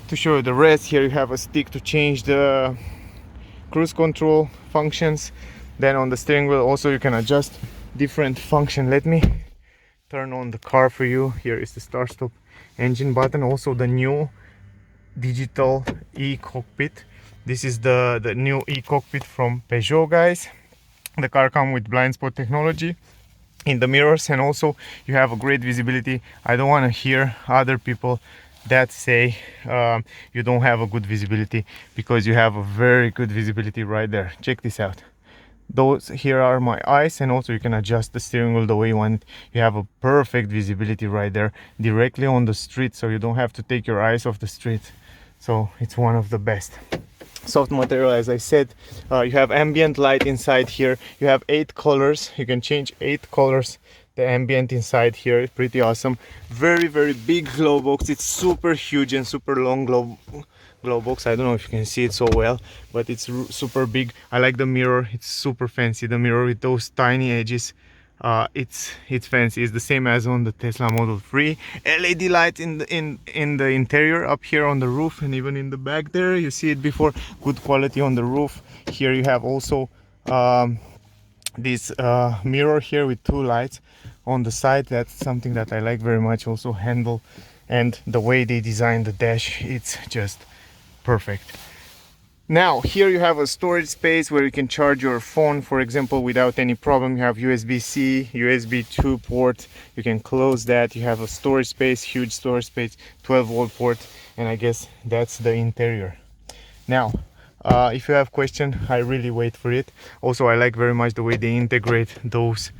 to show you the rest. Here you have a stick to change the cruise control functions. Then on the steering wheel also you can adjust different function. Let me turn on the car for you. Here is the start stop engine button, also the new digital e-cockpit. This is the new e-cockpit from Peugeot, guys. The car comes with blind spot technology in the mirrors, and also you have a great visibility. I don't want to hear other people that say you don't have a good visibility, because you have a very good visibility right there. Check this out. Those here are my eyes, and also you can adjust the steering wheel the way you want. You have a perfect visibility right there, directly on the street, so you don't have to take your eyes off the street. So it's one of the best. Soft material, as I said. You have ambient light inside here. You have 8 colors. You can change 8 colors. The ambient inside here is pretty awesome. Very big glow box. It's super huge and super long glow box. I don't know if you can see it so well, but it's super big. I like the mirror. It's super fancy, the mirror with those tiny edges. It's fancy. It's the same as on the Tesla Model 3. LED light in the interior, up here on the roof, and even in the back there. You see it before. Good quality on the roof. Here you have also this mirror here with 2 lights on the side. That's something that I like very much. Also handle, and the way they design the dash, it's just perfect. Now here you have a storage space where you can charge your phone, for example, without any problem. You have USB-C, USB 2 port. You can close that. You have a storage space, huge storage space, 12-volt port, and I guess that's the interior. Now if you have question, I really wait for it. Also, I like very much the way they integrate those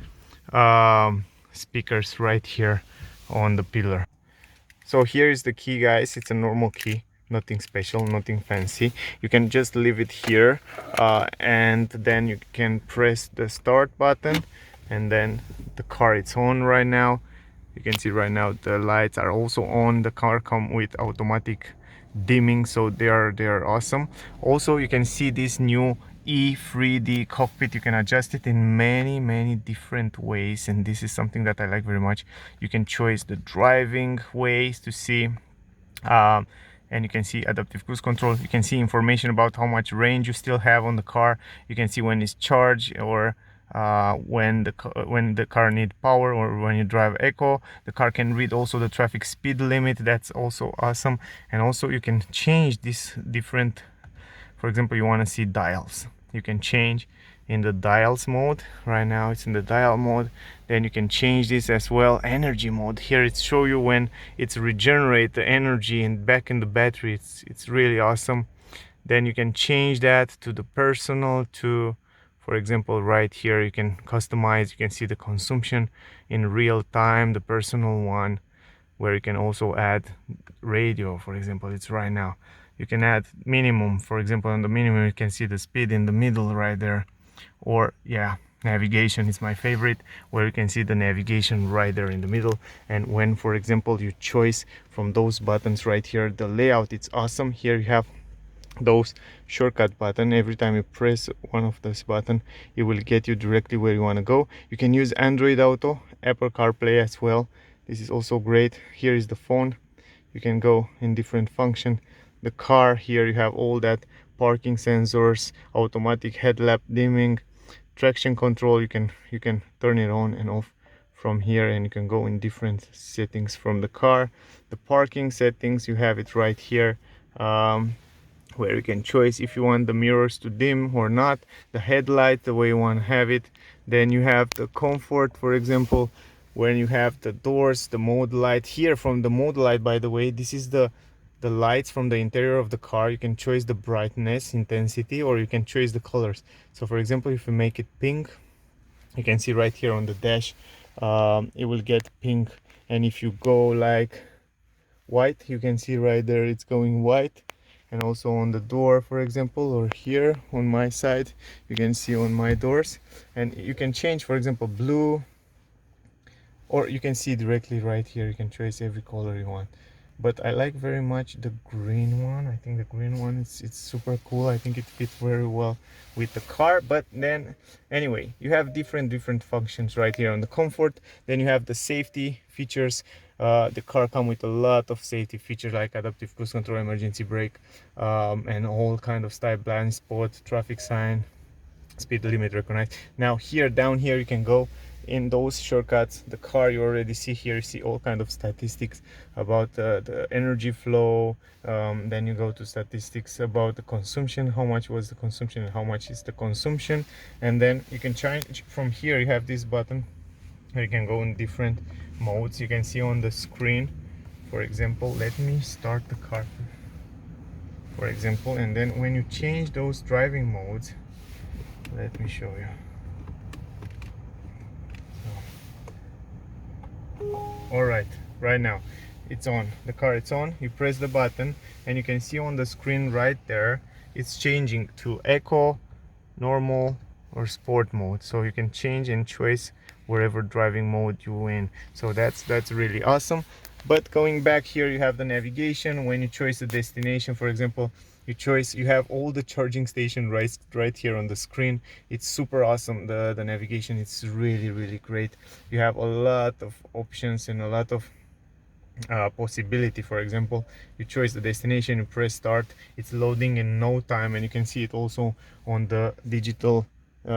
speakers right here on the pillar. So here is the key, guys. It's a normal key. Nothing special, nothing fancy. You can just leave it here, and then you can press the start button, and then the car is on right now. You can see right now the lights are also on. The car comes with automatic dimming, so they are awesome. Also, you can see this new E3D cockpit. You can adjust it in many different ways, and this is something that I like very much. You can choose the driving ways to see, and you can see adaptive cruise control. You can see information about how much range you still have on the car. You can see when it's charged, or when the car needs power, or when you drive eco. The car can read also the traffic speed limit. That's also awesome. And also you can change this different, for example, you want to see dials. You can change in the dials mode. Right now it's in the dial mode. Then you can change this as well. Energy mode, here it show you when it's regenerate the energy and back in the battery. It's really awesome. Then you can change that to the personal, to, for example, right here you can customize. You can see the consumption in real time, the personal one, where you can also add radio, for example. It's right now. You can add minimum, for example. On the minimum you can see the speed in the middle right there. Or yeah, navigation is my favorite, where you can see the navigation right there in the middle. And when, for example, you choose from those buttons right here, the layout, it's awesome. Here you have those shortcut button. Every time you press one of those button, it will get you directly where you want to go. You can use Android Auto, Apple CarPlay as well. This is also great. Here is the phone. You can go in different function. The car, here you have all that parking sensors, automatic headlamp dimming, traction control. You can turn it on and off from here, and you can go in different settings from the car. The parking settings, you have it right here, where you can choose if you want the mirrors to dim or not, the headlight the way you want to have it. Then you have the comfort, for example, when you have the doors, the mode light. Here from the mode light, by the way, this is the lights from the interior of the car. You can choose the brightness, intensity, or you can choose the colors. So for example, if you make it pink, you can see right here on the dash, it will get pink. And if you go like white, you can see right there it's going white. And also on the door, for example, or here on my side, you can see on my doors. And you can change, for example, blue, or you can see directly right here. You can choose every color you want, but I like very much the green one. I think the green one, it's super cool. I think it fits very well with the car. But then anyway, you have different functions right here on the comfort. Then you have the safety features. The car comes with a lot of safety features like adaptive cruise control, emergency brake, and all kind of stuff, blind spot, traffic sign, speed limit recognized. Now here, down here, you can go in those shortcuts. The car, you already see here, you see all kind of statistics about the energy flow. Then you go to statistics about the consumption, how much was the consumption and how much is the consumption. And then you can change from here. You have this button where you can go in different modes. You can see on the screen, for example, let me start the car, for example, and then when you change those driving modes, let me show you. All right now it's on. The car, it's on. You press the button and you can see on the screen right there, it's changing to eco, normal, or sport mode. So you can change and choose wherever driving mode you in. So that's really awesome. But going back here, you have the navigation. When you choose the destination, for example, you have all the charging station right here on the screen. It's super awesome. The navigation, it's really great. You have a lot of options and a lot of possibility. For example, you choose the destination, you press start, it's loading in no time, and you can see it also on the digital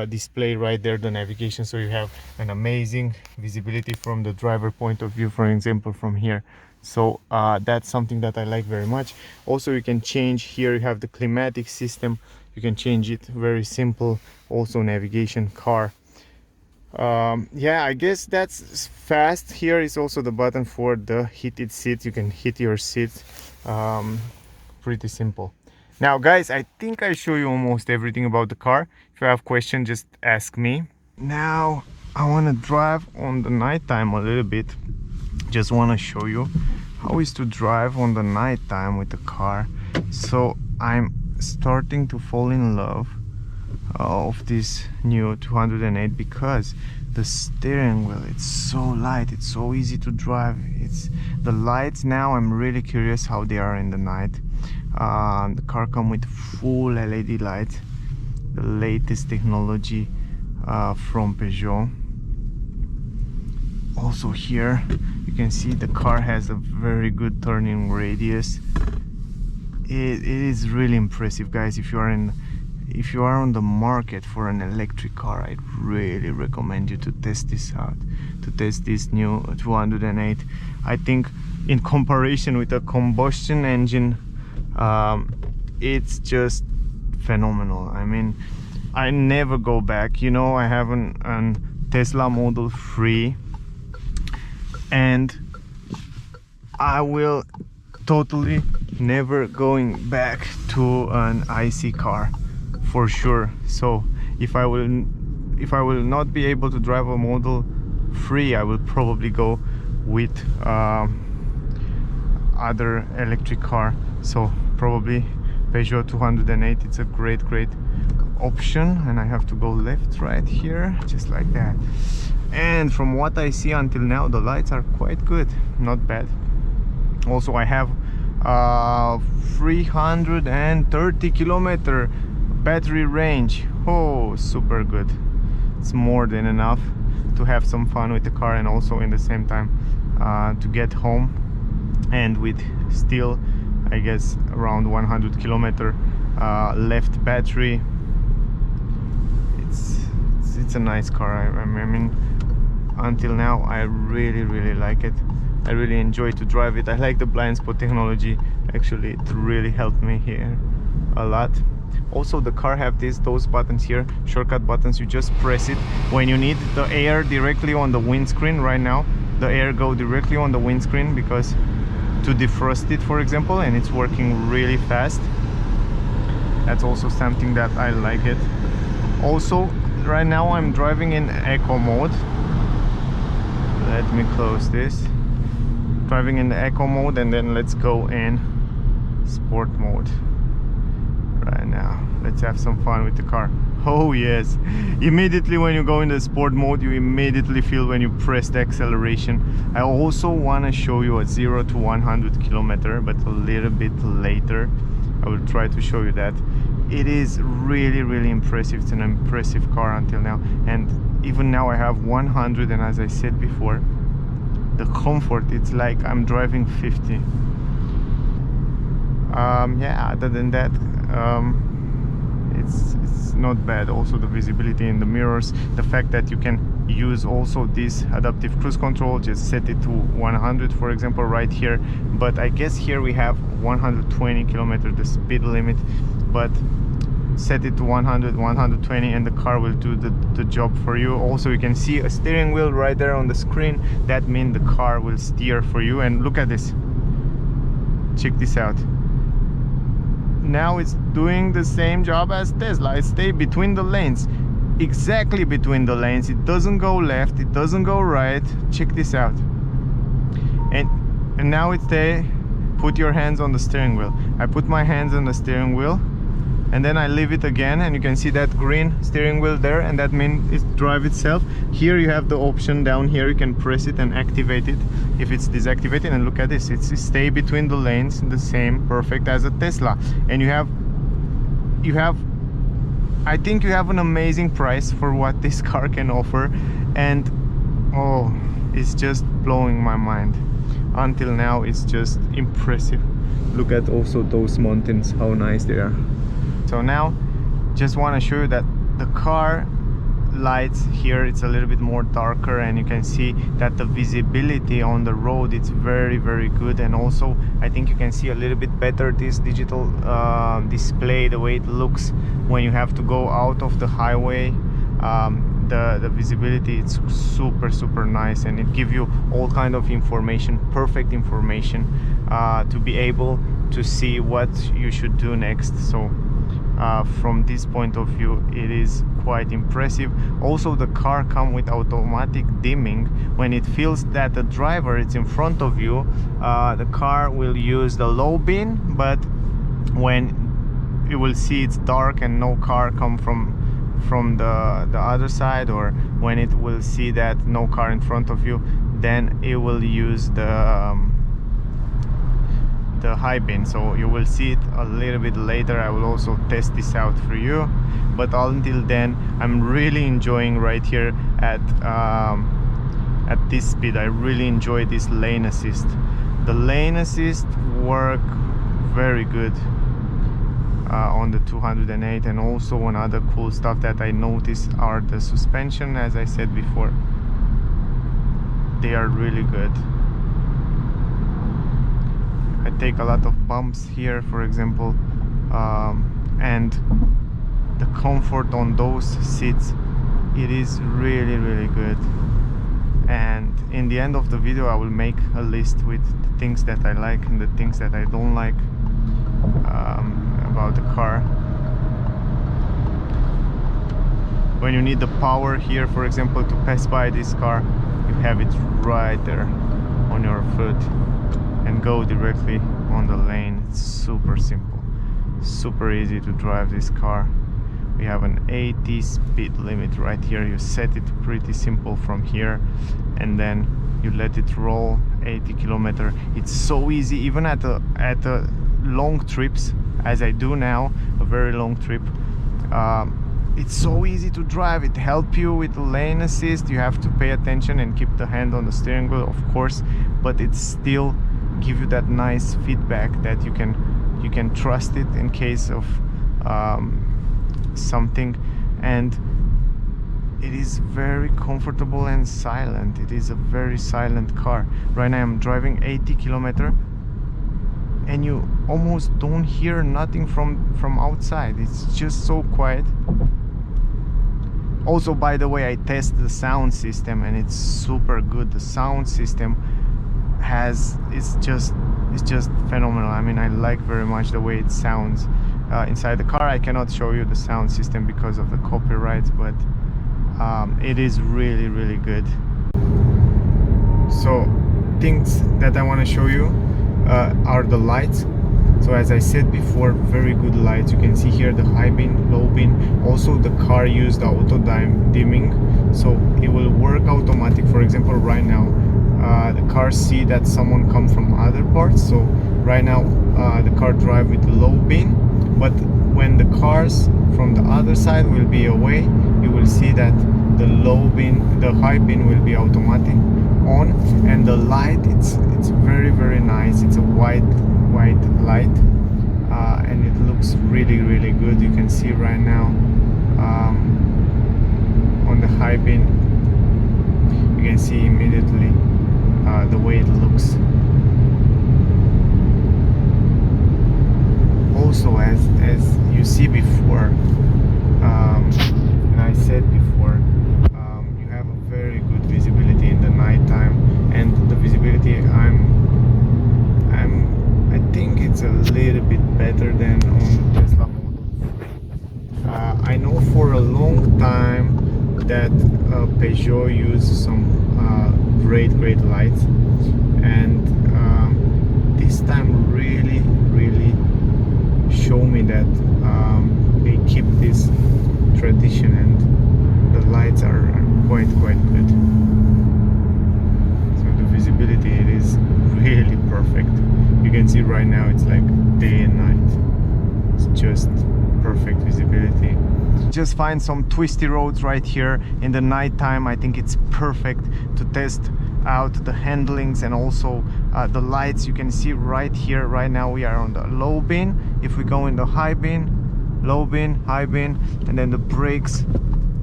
display right there, the navigation. So you have an amazing visibility from the driver point of view, for example, from here. So that's something that I like very much. Also, you can change here. You have the climatic system, you can change it, very simple. Also navigation, car. Yeah, I guess that's fast. Here is also the button for the heated seat. You can heat your seat. Pretty simple. Now guys, I think I show you almost everything about the car. If you have questions, just ask me. Now I want to drive on the nighttime a little bit. Just want to show you how is to drive on the nighttime with the car. So I'm starting to fall in love of this new 208 because the steering wheel, it's so light, it's so easy to drive. It's the lights. Now I'm really curious how they are in the night. The car comes with full LED lights, the latest technology from Peugeot. Also here you can see the car has a very good turning radius. It is really impressive, guys. If you are on the market for an electric car, I really recommend you to test this out, to test this new 208. I think in comparison with a combustion engine, it's just phenomenal. I mean, I never go back. You know, I have an Tesla Model 3 and I will totally never going back to an IC car for sure. So if I will not be able to drive a Model 3, I will probably go with other electric car. So probably Peugeot 208. It's a great option. And I have to go left right here, just like that. And from what I see until now, the lights are quite good, not bad. Also, I have 330 kilometer battery range. Oh, super good. It's more than enough to have some fun with the car, and also in the same time to get home, and with still, I guess, around 100 kilometer left battery. It's a nice car. I mean, until now I really like it. I really enjoy to drive it. I like the blind spot technology. Actually, it really helped me here a lot. Also, the car have those buttons here, shortcut buttons. You just press it when you need the air directly on the windscreen. Right now the air go directly on the windscreen because to defrost it, for example, and it's working really fast. That's also something that I like it. Also, right now I'm driving in eco mode. Let me close this. Driving in the eco mode, and then let's go in sport mode right now. Let's have some fun with the car. Oh yes, immediately when you go in the sport mode, you immediately feel when you press the acceleration. I also want to show you a 0 to 100 kilometer, but a little bit later I will try to show you that. It is really impressive. It's an impressive car until now, and even now I have 100, and as I said before, the comfort, it's like I'm driving 50. Yeah, other than that, it's not bad. Also the visibility in the mirrors, the fact that you can use also this adaptive cruise control, just set it to 100, for example, right here. But I guess here we have 120 kilometers, the speed limit, but set it to 100, 120, and the car will do the job for you. Also, you can see a steering wheel right there on the screen. That means the car will steer for you. And look at this, check this out. Now it's doing the same job as Tesla. It stays between the lanes, exactly between the lanes. It doesn't go left, it doesn't go right. Check this out. And now it's there. Put your hands on the steering wheel. I put my hands on the steering wheel, and then I leave it again, and you can see that green steering wheel there, and that means it drive itself. Here you have the option down here, you can press it and activate it if it's deactivated. And look at this, it's stay between the lanes, the same, perfect as a Tesla. And you have I think you have an amazing price for what this car can offer, and oh, it's just blowing my mind. Until now it's just impressive. Look at also those mountains, how nice they are. So now just want to show you that the car lights here, it's a little bit more darker, and you can see that the visibility on the road, it's very good. And also I think you can see a little bit better this digital display, the way it looks when you have to go out of the highway. The visibility, it's super nice, and it gives you all kind of information, perfect information, to be able to see what you should do next. So from this point of view, it is quite impressive. Also, the car comes with automatic dimming. When it feels that the driver is in front of you, the car will use the low beam, but when you will see it's dark and no car come from the other side, or when it will see that no car in front of you, then it will use the high beam. So you will see it a little bit later. I will also test this out for you, but until then I'm really enjoying right here at this speed. I really enjoy this lane assist. The lane assist work very good on the 208. And also another cool stuff that I noticed are the suspension. As I said before, they are really good. I take a lot of bumps here, for example, and the comfort on those seats, it is really good. And in the end of the video I will make a list with the things that I like and the things that I don't like about the car. When you need the power here, for example, to pass by this car, you have it right there on your foot and go directly on the lane. It's super simple, super easy to drive this car. We have an 80 speed limit right here. You set it pretty simple from here, and then you let it roll 80 kilometer. It's so easy, even at the long trips, as I do now, a very long trip. It's so easy to drive. It helps you with the lane assist. You have to pay attention and keep the hand on the steering wheel, of course, but it still give you that nice feedback that you can trust it in case of something. And it is very comfortable and silent. It is a very silent car. Right now I'm driving 80 kilometer and you almost don't hear nothing from outside. It's just so quiet. Also, by the way, I test the sound system and it's super good. The sound system it's just phenomenal. I mean, I like very much the way it sounds inside the car. I cannot show you the sound system because of the copyrights, but it is really good. So things that I want to show you are the lights. So as I said before, very good lights. You can see here the high beam, low beam. Also the car used auto dimming, so it will work automatic. For example, right now the car see that someone come from other parts, so right now the car drive with the low beam, but when the cars from the other side will be away, you will see that the low beam, the high beam will be automatic on, and the light, it's very nice. It's a white light, and it looks really good. You can see right now on the high beam, you can see immediately the way it looks. Also, as you see before, and I said before, you have a very good visibility in the night time, and the visibility I think it's a little bit better than on the Tesla Model 3. I know for a long time that Peugeot uses some great lights, and this time really show me that they keep this tradition, and the lights are quite good. So the visibility, it is really perfect. You can see right now it's like day and night. It's just perfect visibility. Just find some twisty roads right here in the night time. I think it's perfect to test out the handlings and also the lights. You can see right here, right now we are on the low beam. If we go in the high beam, low beam, high beam, and then the brakes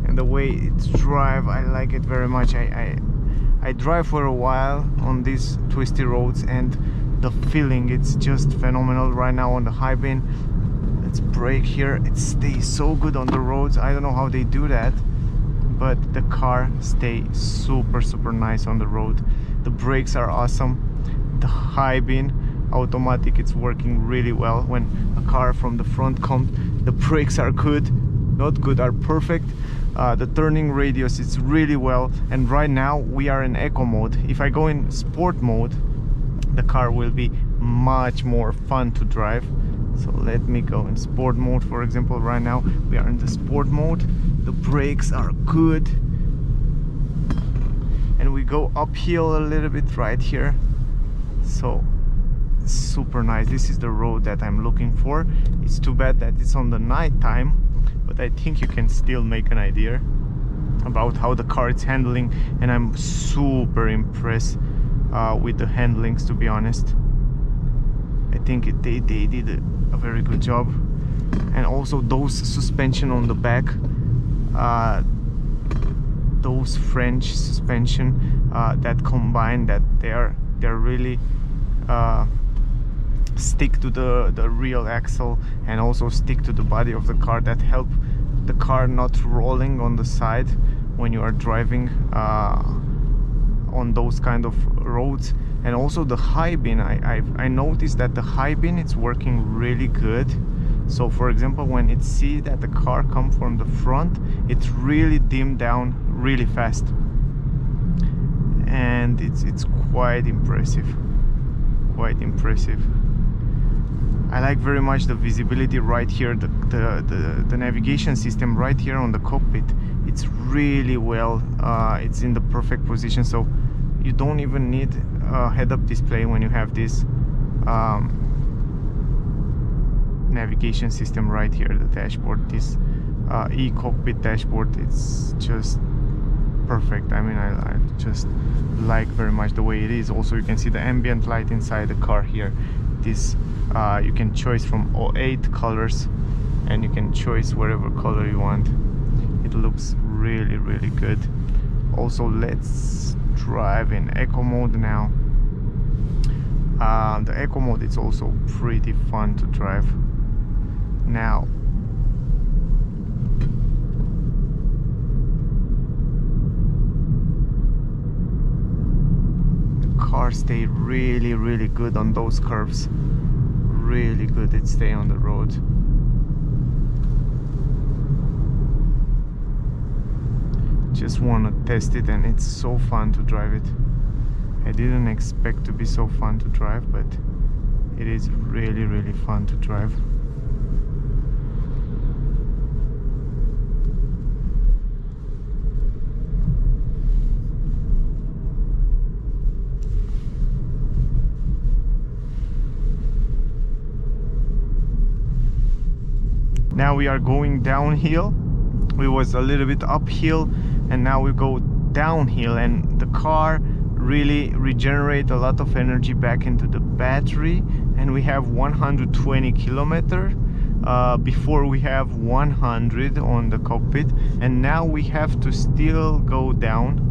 and the way it's drive, I like it very much. I drive for a while on these twisty roads, and the feeling, it's just phenomenal. Right now on the high beam, let's brake here. It stays so good on the roads. I don't know how they do that, but the car stays super nice on the road. The brakes are awesome. The high beam automatic, it's working really well. When a car from the front comes, the brakes are good, not good, are perfect. The turning radius is really well, and right now we are in eco mode. If I go in sport mode, the car will be much more fun to drive. So let me go in sport mode. For example, right now we are in the sport mode. The brakes are good, and we go uphill a little bit right here, so super nice. This is the road that I'm looking for. It's too bad that it's on the night time, but I think you can still make an idea about how the car is handling, and I'm super impressed with the handlings, to be honest. I think they did a very good job. And also those suspension on the back, those French suspension that combine, that they're really stick to the real axle and also stick to the body of the car, that help the car not rolling on the side when you are driving on those kind of roads. And also the high beam, I noticed that the high beam, it's working really good. So for example, when it sees that the car comes from the front, it's really dimmed down really fast, and it's quite impressive. I like very much the visibility right here, the navigation system right here on the cockpit. It's really well, it's in the perfect position. So you don't even need a head-up display when you have this navigation system right here, the dashboard. This e-Cockpit dashboard, it's just perfect. I mean, I just like very much the way it is. Also, you can see the ambient light inside the car here. This you can choose from 8 colors, and you can choose whatever color you want. It looks really, really good. Also, let's drive in eco mode now. The eco mode is also pretty fun to drive. Now, the car stay really, really good on those curves. Really good, it stay on the road. Just want to test it, and it's so fun to drive it. I didn't expect to be so fun to drive, but it is really, really fun to drive. Now we are going downhill. We was a little bit uphill, and now we go downhill, and the car really regenerate a lot of energy back into the battery, and we have 120 kilometers. Before we have 100 on the cockpit, and now we have to still go down.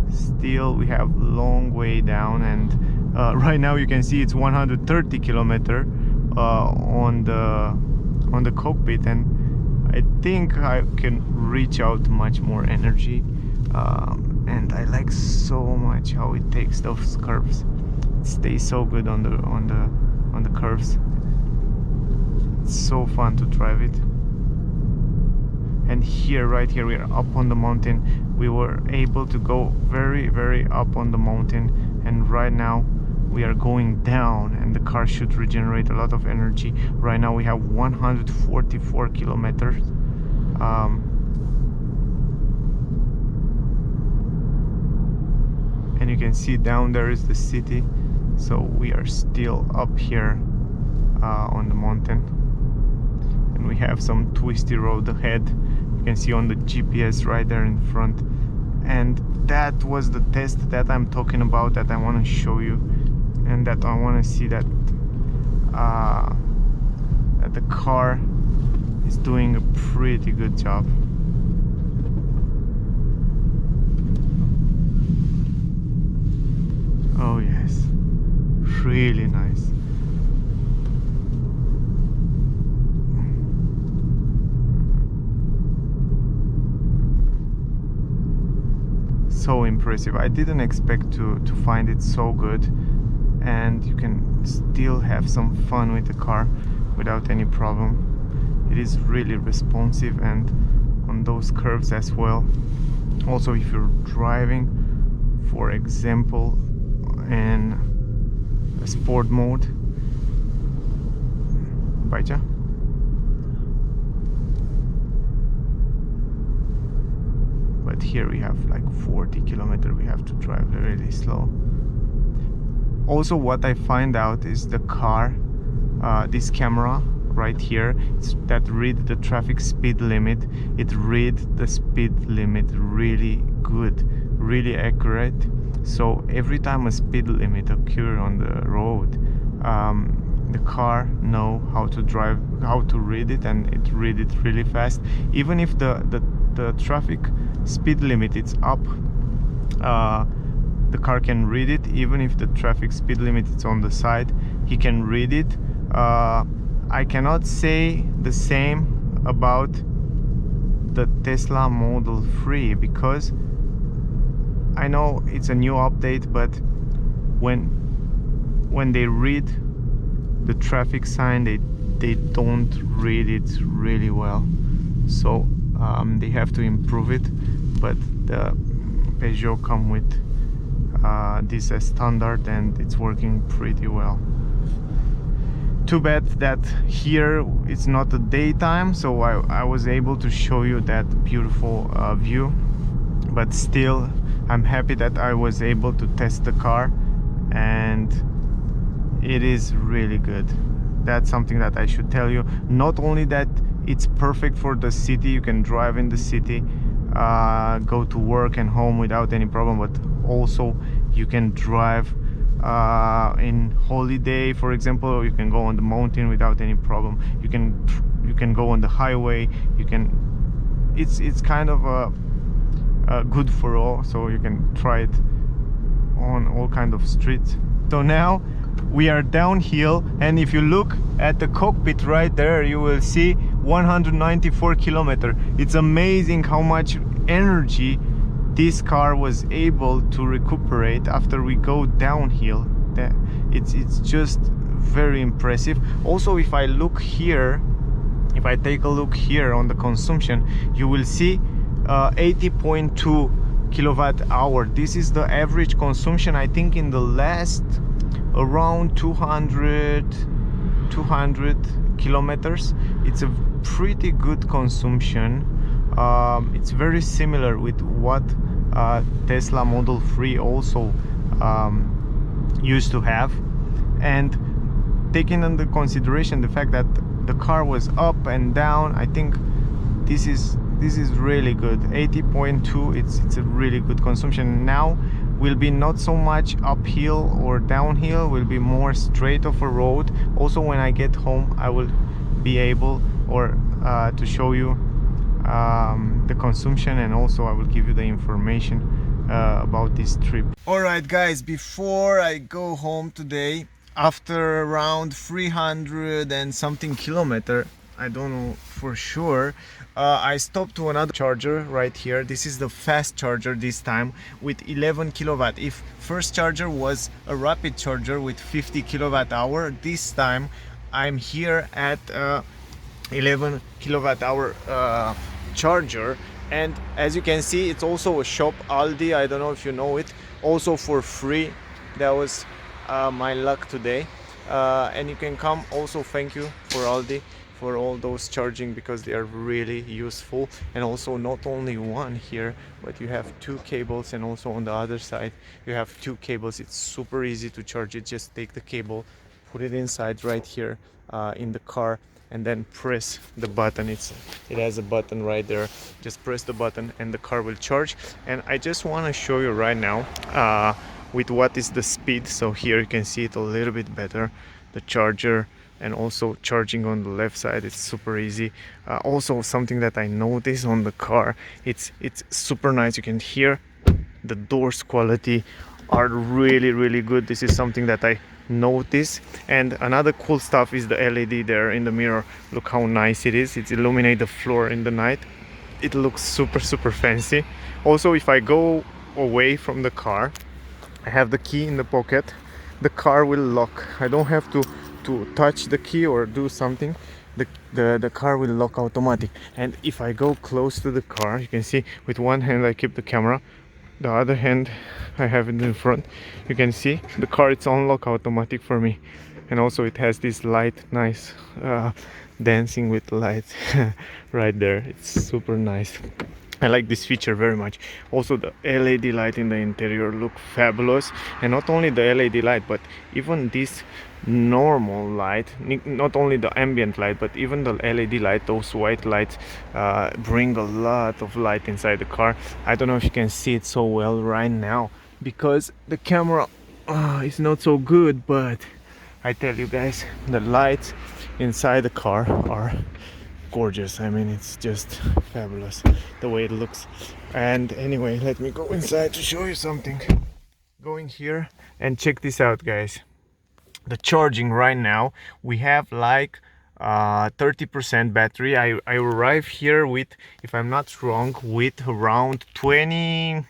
Still we have long way down, and right now you can see it's 130 kilometers on the cockpit, and I think I can reach out much more energy, and I like so much how it takes those curves. It stays so good on the curves. It's so fun to drive it. And here, right here, we are up on the mountain. We were able to go very, very up on the mountain, and right now we are going down, and the car should regenerate a lot of energy. Right now we have 144 kilometers. And you can see down there is the city. So we are still up here on the mountain, and we have some twisty road ahead. You can see on the GPS right there in front. And that was the test that I'm talking about, that I want to show you, and that I want to see that that the car is doing a pretty good job. Oh yes, really nice. So impressive. I didn't expect to find it so good, and you can still have some fun with the car without any problem. It is really responsive, and on those curves as well. Also, if you're driving, for example, in a sport mode, Baja. But here we have like 40 kilometers, we have to drive really slow. Also, what I find out is the car, this camera right here, that read the traffic speed limit. It read the speed limit really good, really accurate. So every time a speed limit occur on the road, the car know how to drive, how to read it, and it read it really fast. Even if the traffic speed limit is up, the car can read it. Even if the traffic speed limit is on the side, he can read it. I cannot say the same about the Tesla Model 3, because I know it's a new update, but when they read the traffic sign, they don't read it really well. So they have to improve it, but the Peugeot come with this as standard, and it's working pretty well. Too bad that here it's not the daytime, so I was able to show you that beautiful view, but still I'm happy that I was able to test the car, and it is really good. That's something that I should tell you. Not only that it's perfect for the city, you can drive in the city, go to work and home without any problem, but also you can drive in holiday, for example, or you can go on the mountain without any problem. You can go on the highway. You can. It's kind of good for all, so you can try it on all kind of streets. So now we are downhill, and if you look at the cockpit right there, you will see 194 kilometers. It's amazing how much energy this car was able to recuperate after we go downhill. It's just very impressive. Also, if I look here, if I take a look here on the consumption, you will see 80.2 kilowatt hour. This is the average consumption, I think, in the last around 200 kilometers. It's a pretty good consumption. It's very similar with what Tesla Model 3 also used to have, and taking into consideration the fact that the car was up and down, I think this is really good. 80.2, it's a really good consumption. Now will be not so much uphill or downhill, will be more straight off a road. Also, when I get home, I will be able to show you the consumption, and also I will give you the information about this trip. Alright guys, before I go home today, after around 300 and something kilometer, I don't know for sure, I stopped to another charger right here. This is the fast charger this time with 11 kilowatt. If first charger was a rapid charger with 50 kilowatt hour, this time I'm here at 11 kilowatt hour charger. And as you can see, it's also a shop, Aldi, I don't know if you know it, also for free. That was my luck today. And you can come also. Thank you for Aldi for all those charging, because they are really useful. And also not only one here, but you have two cables, and also on the other side you have two cables. It's super easy to charge it. Just take the cable, put it inside right here in the car, and then press the button. It has a button right there. Just press the button and the car will charge. And I just want to show you right now with what is the speed. So here you can see it a little bit better, the charger, and also charging on the left side. It's super easy. Also, something that I noticed on the car, it's super nice. You can hear the doors quality are really good. This is something that I notice. And another cool stuff is the LED there in the mirror. Look how nice it is. It illuminates the floor in the night. It looks super fancy. Also, if I go away from the car, I have the key in the pocket, the car will lock. I don't have to touch the key or do something. The car will lock automatic. And if I go close to the car, you can see with one hand I keep the camera, the other hand I have it in front. You can see the car, it's unlock automatic for me. And also it has this light, nice dancing with lights right there. It's super nice. I like this feature very much. Also, the LED light in the interior look fabulous. And not only the LED light, but even this normal light, not only the ambient light, but even the LED light, those white lights bring a lot of light inside the car. I don't know if you can see it so well right now because the camera is not so good, but I tell you guys, the lights inside the car are gorgeous. I mean, it's just fabulous the way it looks. And anyway, let me go inside to show you something. Going here and check this out, guys. The charging right now, we have like 30% battery. I arrive here with, if I'm not wrong, with around 28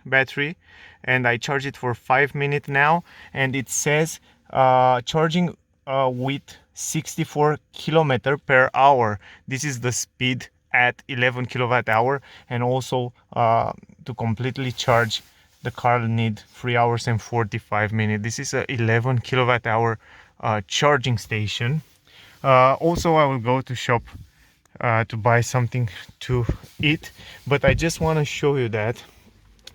battery, and I charge it for 5 minutes now, and it says charging with 64 kilometer per hour. This is the speed at 11 kilowatt hour. And also to completely charge the car will need 3 hours and 45 minutes. This is a 11 kilowatt hour charging station. Also, I will go to shop to buy something to eat, but I just want to show you that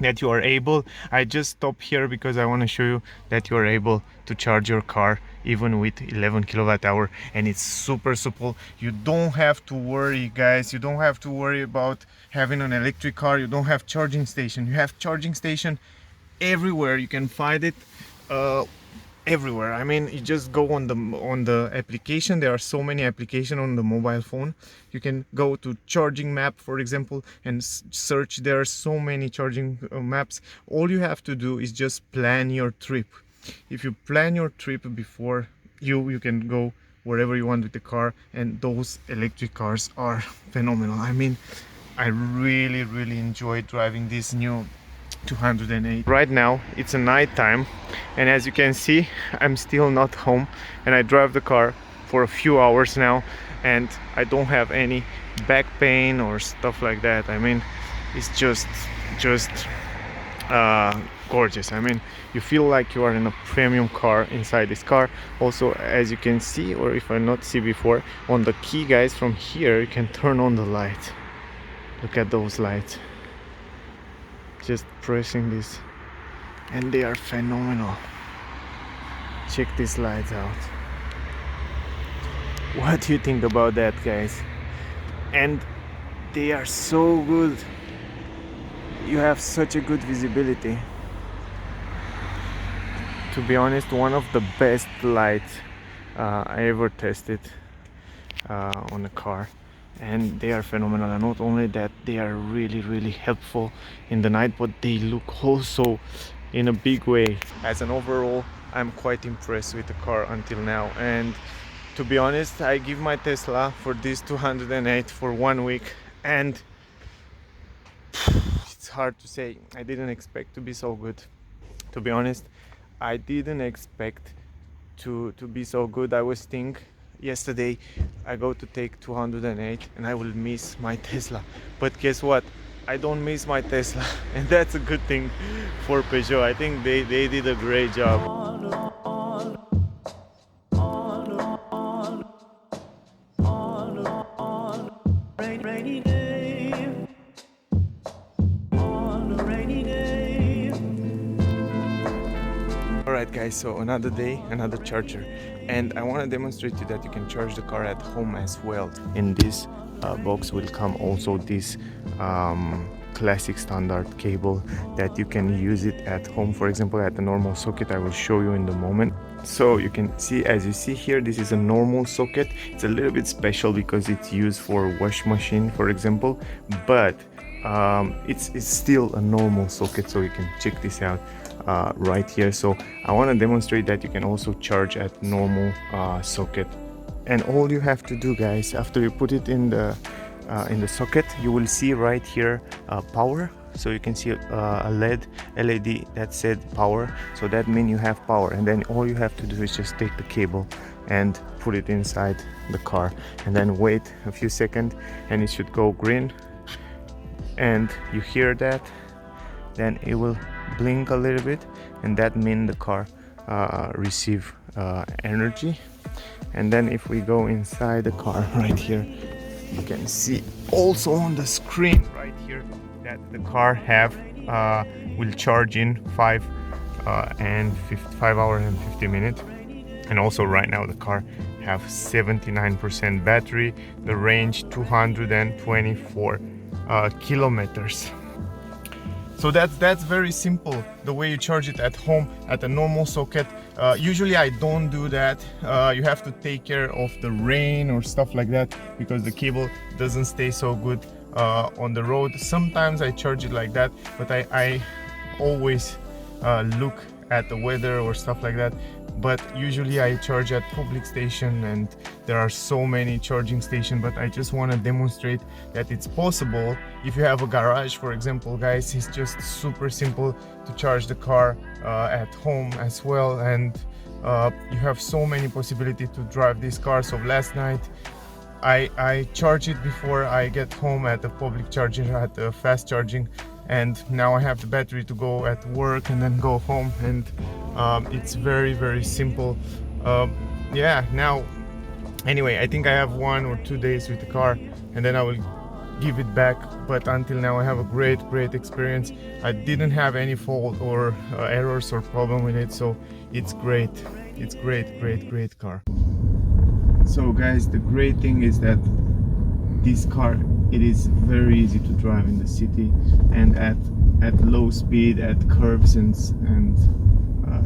that you are able. I just stop here because I want to show you that you are able to charge your car even with 11 kilowatt hour, and it's super simple. You don't have to worry, guys, you don't have to worry about having an electric car. You don't have charging station. You have charging station everywhere. You can find it everywhere. I mean, you just go on the application. There are so many applications on the mobile phone. You can go to charging map, for example, and search. There are so many charging maps. All you have to do is just plan your trip. If you plan your trip before, you can go wherever you want with the car, and those electric cars are phenomenal. I mean, I really enjoy driving this new 208. Right now it's a night time, and as you can see, I'm still not home, and I drive the car for a few hours now, and I don't have any back pain or stuff like that. I mean, it's just gorgeous. I mean, you feel like you are in a premium car inside this car. Also, as you can see, or if I not see before, on the key, guys, from here you can turn on the light. Look at those lights. Just pressing this, and they are phenomenal. Check these lights out. What do you think about that, guys? And they are so good. You have such a good visibility. To be honest, one of the best lights I ever tested on a car, and they are phenomenal. And not only that, they are really helpful in the night, but they look also in a big way. As an overall, I'm quite impressed with the car until now. And to be honest, I give my Tesla for this 208 for 1 week, and it's hard to say. I didn't expect to be so good. To be honest, I didn't expect to be so good. I was thinking yesterday I go to take 208 and I will miss my Tesla, but guess what? I don't miss my Tesla, and that's a good thing for Peugeot. I think they did a great job. Alright guys, so another day, another charger, and I want to demonstrate to you that you can charge the car at home as well. In this box will come also this classic standard cable that you can use it at home, for example at the normal socket. I will show you in the moment. So you can see, as you see here, this is a normal socket. It's a little bit special because it's used for wash machine, for example, but it's still a normal socket, so you can check this out right here. So I want to demonstrate that you can also charge at normal socket, and all you have to do, guys, after you put it in the socket, you will see right here power. So you can see a LED that said power, so that means you have power. And then all you have to do is just take the cable and put it inside the car, and then wait a few seconds, and it should go green, and you hear that, then it will blink a little bit, and that means the car receive energy. And then if we go inside the car right here, you can see also on the screen right here that the car will charge in 5 hours and 50 minutes. And also right now the car have 79% battery, the range 224 kilometers. So that's very simple, the way you charge it at home at a normal socket. Usually I don't do that. You have to take care of the rain or stuff like that, because the cable doesn't stay so good on the road. Sometimes I charge it like that, but I always look at the weather or stuff like that. But usually I charge at public station, and there are so many charging stations. But I just want to demonstrate that it's possible if you have a garage, for example, guys. It's just super simple to charge the car at home as well, and you have so many possibilities to drive this car. So last night I charged it before I get home at the public charger, at the fast charging, and now I have the battery to go at work and then go home. And it's very simple. Yeah, now anyway, I think I have 1 or 2 days with the car, and then I will give it back, but until now I have a great experience. I didn't have any fault or errors or problem with it, so it's great. It's great car. So guys, the great thing is that this car, it is very easy to drive in the city, and at low speed, at curves and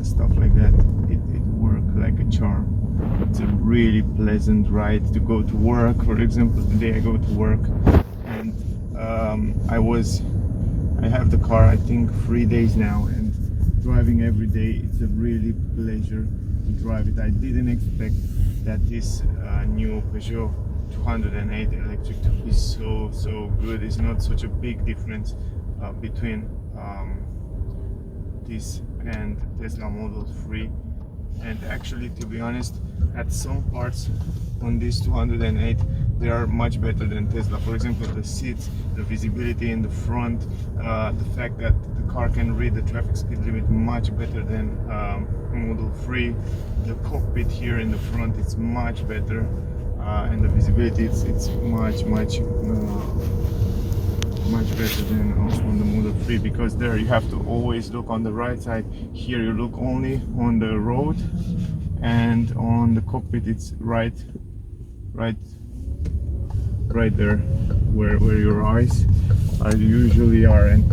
stuff like that, it works like a charm. It's a really pleasant ride to go to work. For example, today I go to work, and I have the car I think 3 days now, and driving every day, it's a really pleasure to drive it. I didn't expect that this new Peugeot 208 electric is so good. It's not such a big difference between this and Tesla Model 3. And actually, to be honest, at some parts on this 208 they are much better than Tesla. For example, the seats, the visibility in the front, the fact that the car can read the traffic speed limit much better than Model 3. The cockpit here in the front, it's much better, and the visibility, it's much better than on the Model 3, because there you have to always look on the right side. Here you look only on the road, and on the cockpit it's right there where your eyes are usually are, and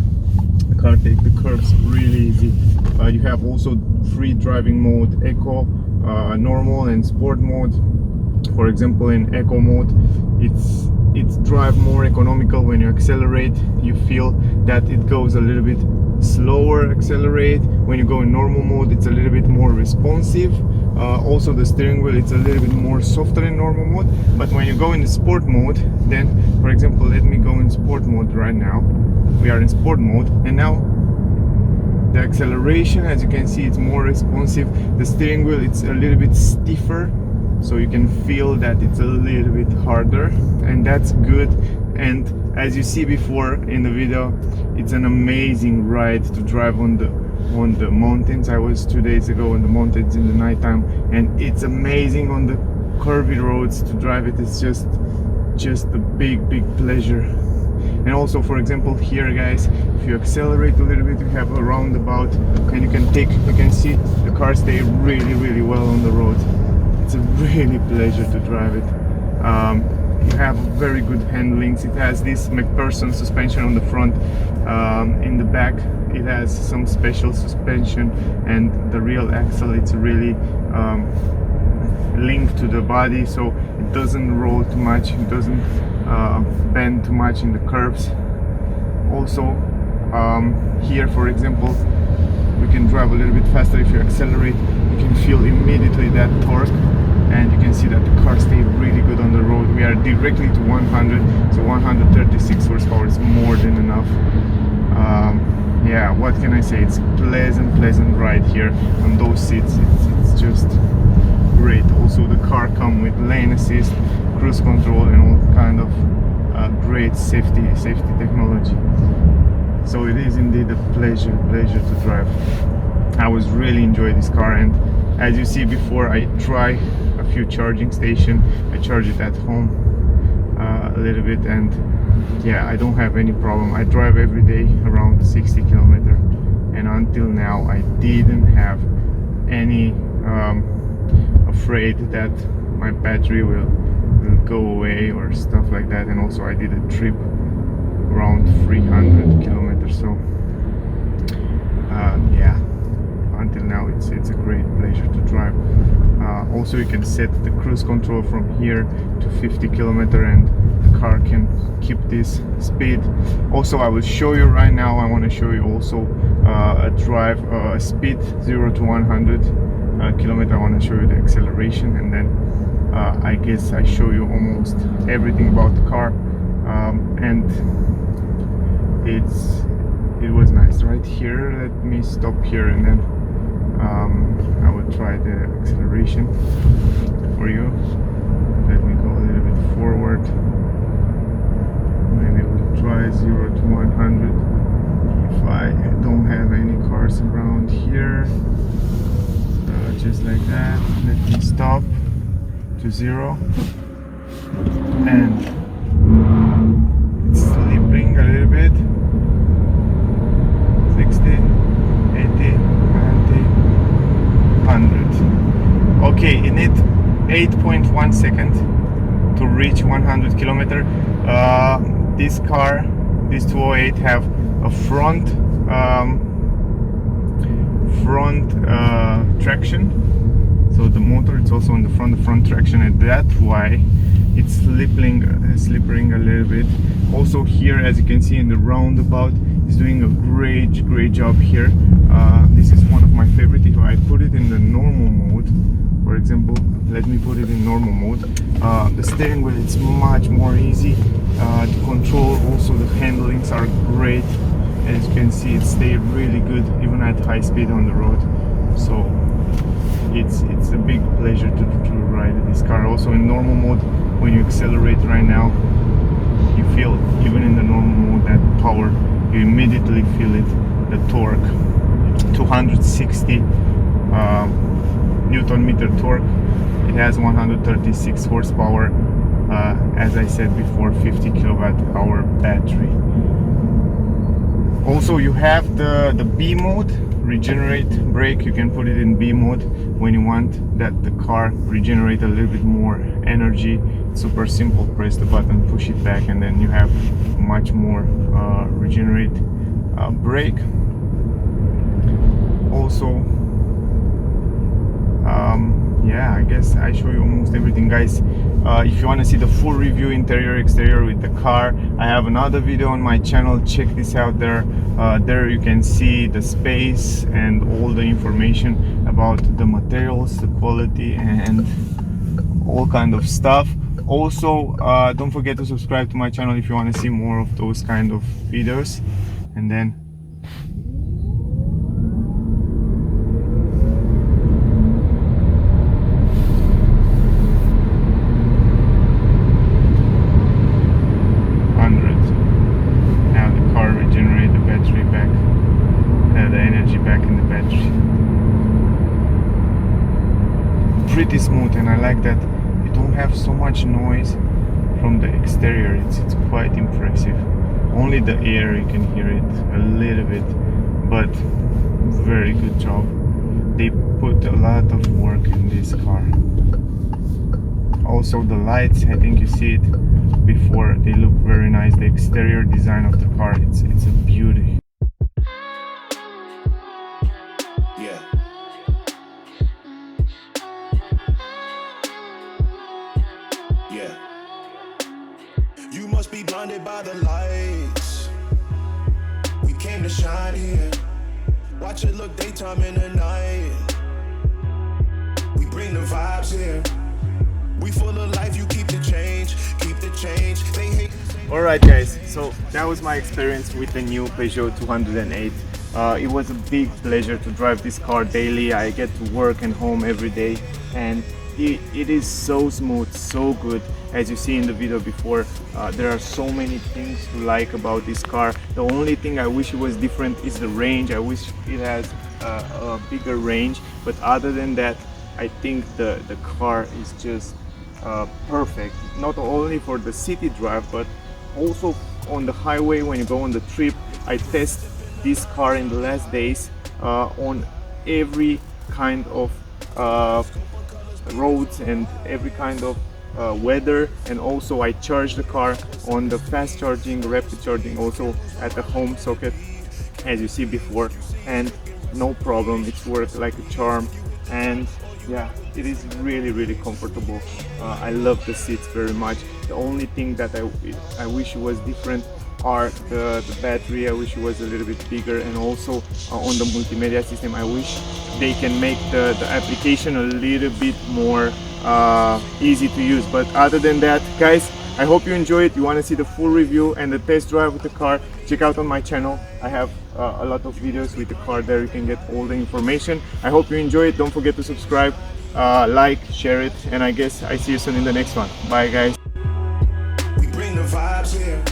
the car takes the curves really easy. You have also free driving mode, eco, normal and sport mode. For example, in eco mode, it's drive more economical. When you accelerate, you feel that it goes a little bit slower accelerate. When you go in normal mode, it's a little bit more responsive. Also the steering wheel, it's a little bit more softer in normal mode. But when you go in the sport mode, then for example, let me go in sport mode right now. We are in sport mode, and now the acceleration, as you can see, it's more responsive. The steering wheel, it's a little bit stiffer, so you can feel that it's a little bit harder, and that's good. And as you see before in the video, it's an amazing ride to drive on the mountains. I was 2 days ago on the mountains in the nighttime, and it's amazing on the curvy roads to drive it. It's just a big pleasure. And also, for example, here guys, if you accelerate a little bit, we have a roundabout, and you can see the car stay really well on the road. It's a really pleasure to drive it. You have very good handlings. It has this McPherson suspension on the front. In the back it has some special suspension, and the real axle, it's really linked to the body, so it doesn't roll too much, it doesn't bend too much in the curves. Also here, for example, we can drive a little bit faster. If you accelerate, you can feel immediately that torque, and you can see that the car stays really good on the road. We are directly to 100, so 136 horsepower is more than enough. Yeah, what can I say? It's pleasant ride here on those seats. It's just great. Also, the car comes with lane assist, cruise control, and all kind of great safety technology. So it is indeed a pleasure to drive. I was really enjoying this car, and as you see before, I try a few charging stations. I charge it at home a little bit, and yeah, I don't have any problem. I drive every day around 60 kilometers, and until now I didn't have any afraid that my battery will go away or stuff like that. And also I did a trip around 300 kilometers, so yeah, until now it's a great pleasure to drive. Also, you can set the cruise control from here to 50 kilometers, and the car can keep this speed. Also, I will show you right now, I want to show you also a drive speed 0 to 100 kilometers. I want to show you the acceleration, and then I guess I show you almost everything about the car. And it was nice right here. Let me stop here, and then I will try the acceleration for you. Let me go a little bit forward. Maybe we'll try 0 to 100 if I don't have any cars around here. Just like that. Let me stop to 0, and 8.1 second to reach 100 kilometer. This car, this 208, have a front traction, so the motor is also on the front traction, and that's why it's slipping a little bit. Also here, as you can see in the roundabout, it's doing a great job here. This is one of my favorite. If I put it in the normal mode, for example, let me put it in normal mode, the steering wheel, it's much more easy to control. Also the handlings are great. As you can see, it stays really good even at high speed on the road. So it's a big pleasure to ride this car. Also in normal mode, when you accelerate right now, you feel, even in the normal mode, that power. You immediately feel it, the torque. 260 Newton meter torque. It has 136 horsepower. As I said before, 50 kilowatt hour battery. Also, you have the B mode, regenerate brake. You can put it in B mode when you want that the car regenerate a little bit more energy. It's super simple. Press the button, push it back, and then you have much more regenerate brake. Also, yeah, I guess I show you almost everything, guys. If you want to see the full review, interior exterior with the car, I have another video on my channel. Check this out. There you can see the space and all the information about the materials, the quality, and all kind of stuff. Also, don't forget to subscribe to my channel if you want to see more of those kind of videos. And then pretty smooth, and I like that you don't have so much noise from the exterior. It's quite impressive. Only the air, you can hear it a little bit, but very good job. They put a lot of work in this car. Also the lights, I think you see it before, they look very nice. The exterior design of the car, it's a beauty. Be blinded by the lights. We came to shine here. Watch it look daytime in the night. We bring the vibes here. We full of life, you keep the change. Keep the change. They hate. Alright guys, so that was my experience with the new Peugeot 208. It was a big pleasure to drive this car daily. I get to work and home every day, and it is so smooth, so good. As you see in the video before, there are so many things to like about this car. The only thing I wish it was different is the range. I wish it has a bigger range, but other than that, I think the car is just perfect. Not only for the city drive, but also on the highway when you go on the trip. I test this car in the last days on every kind of roads and every kind of weather, and also I charge the car on the fast charging, rapid charging, also at the home socket, as you see before, and no problem, it's worked like a charm. And yeah, it is really comfortable. I love the seats very much. The only thing that I wish it was different are the battery. I wish it was a little bit bigger, and also on the multimedia system I wish they can make the application a little bit more easy to use. But other than that, guys, I hope you enjoy it. You want to see the full review and the test drive with the car, check out on my channel. I have a lot of videos with the car there. You can get all the information. I hope you enjoy it. Don't forget to subscribe, like, share it, and I guess I see you soon in the next one. Bye guys. We bring the vibes here.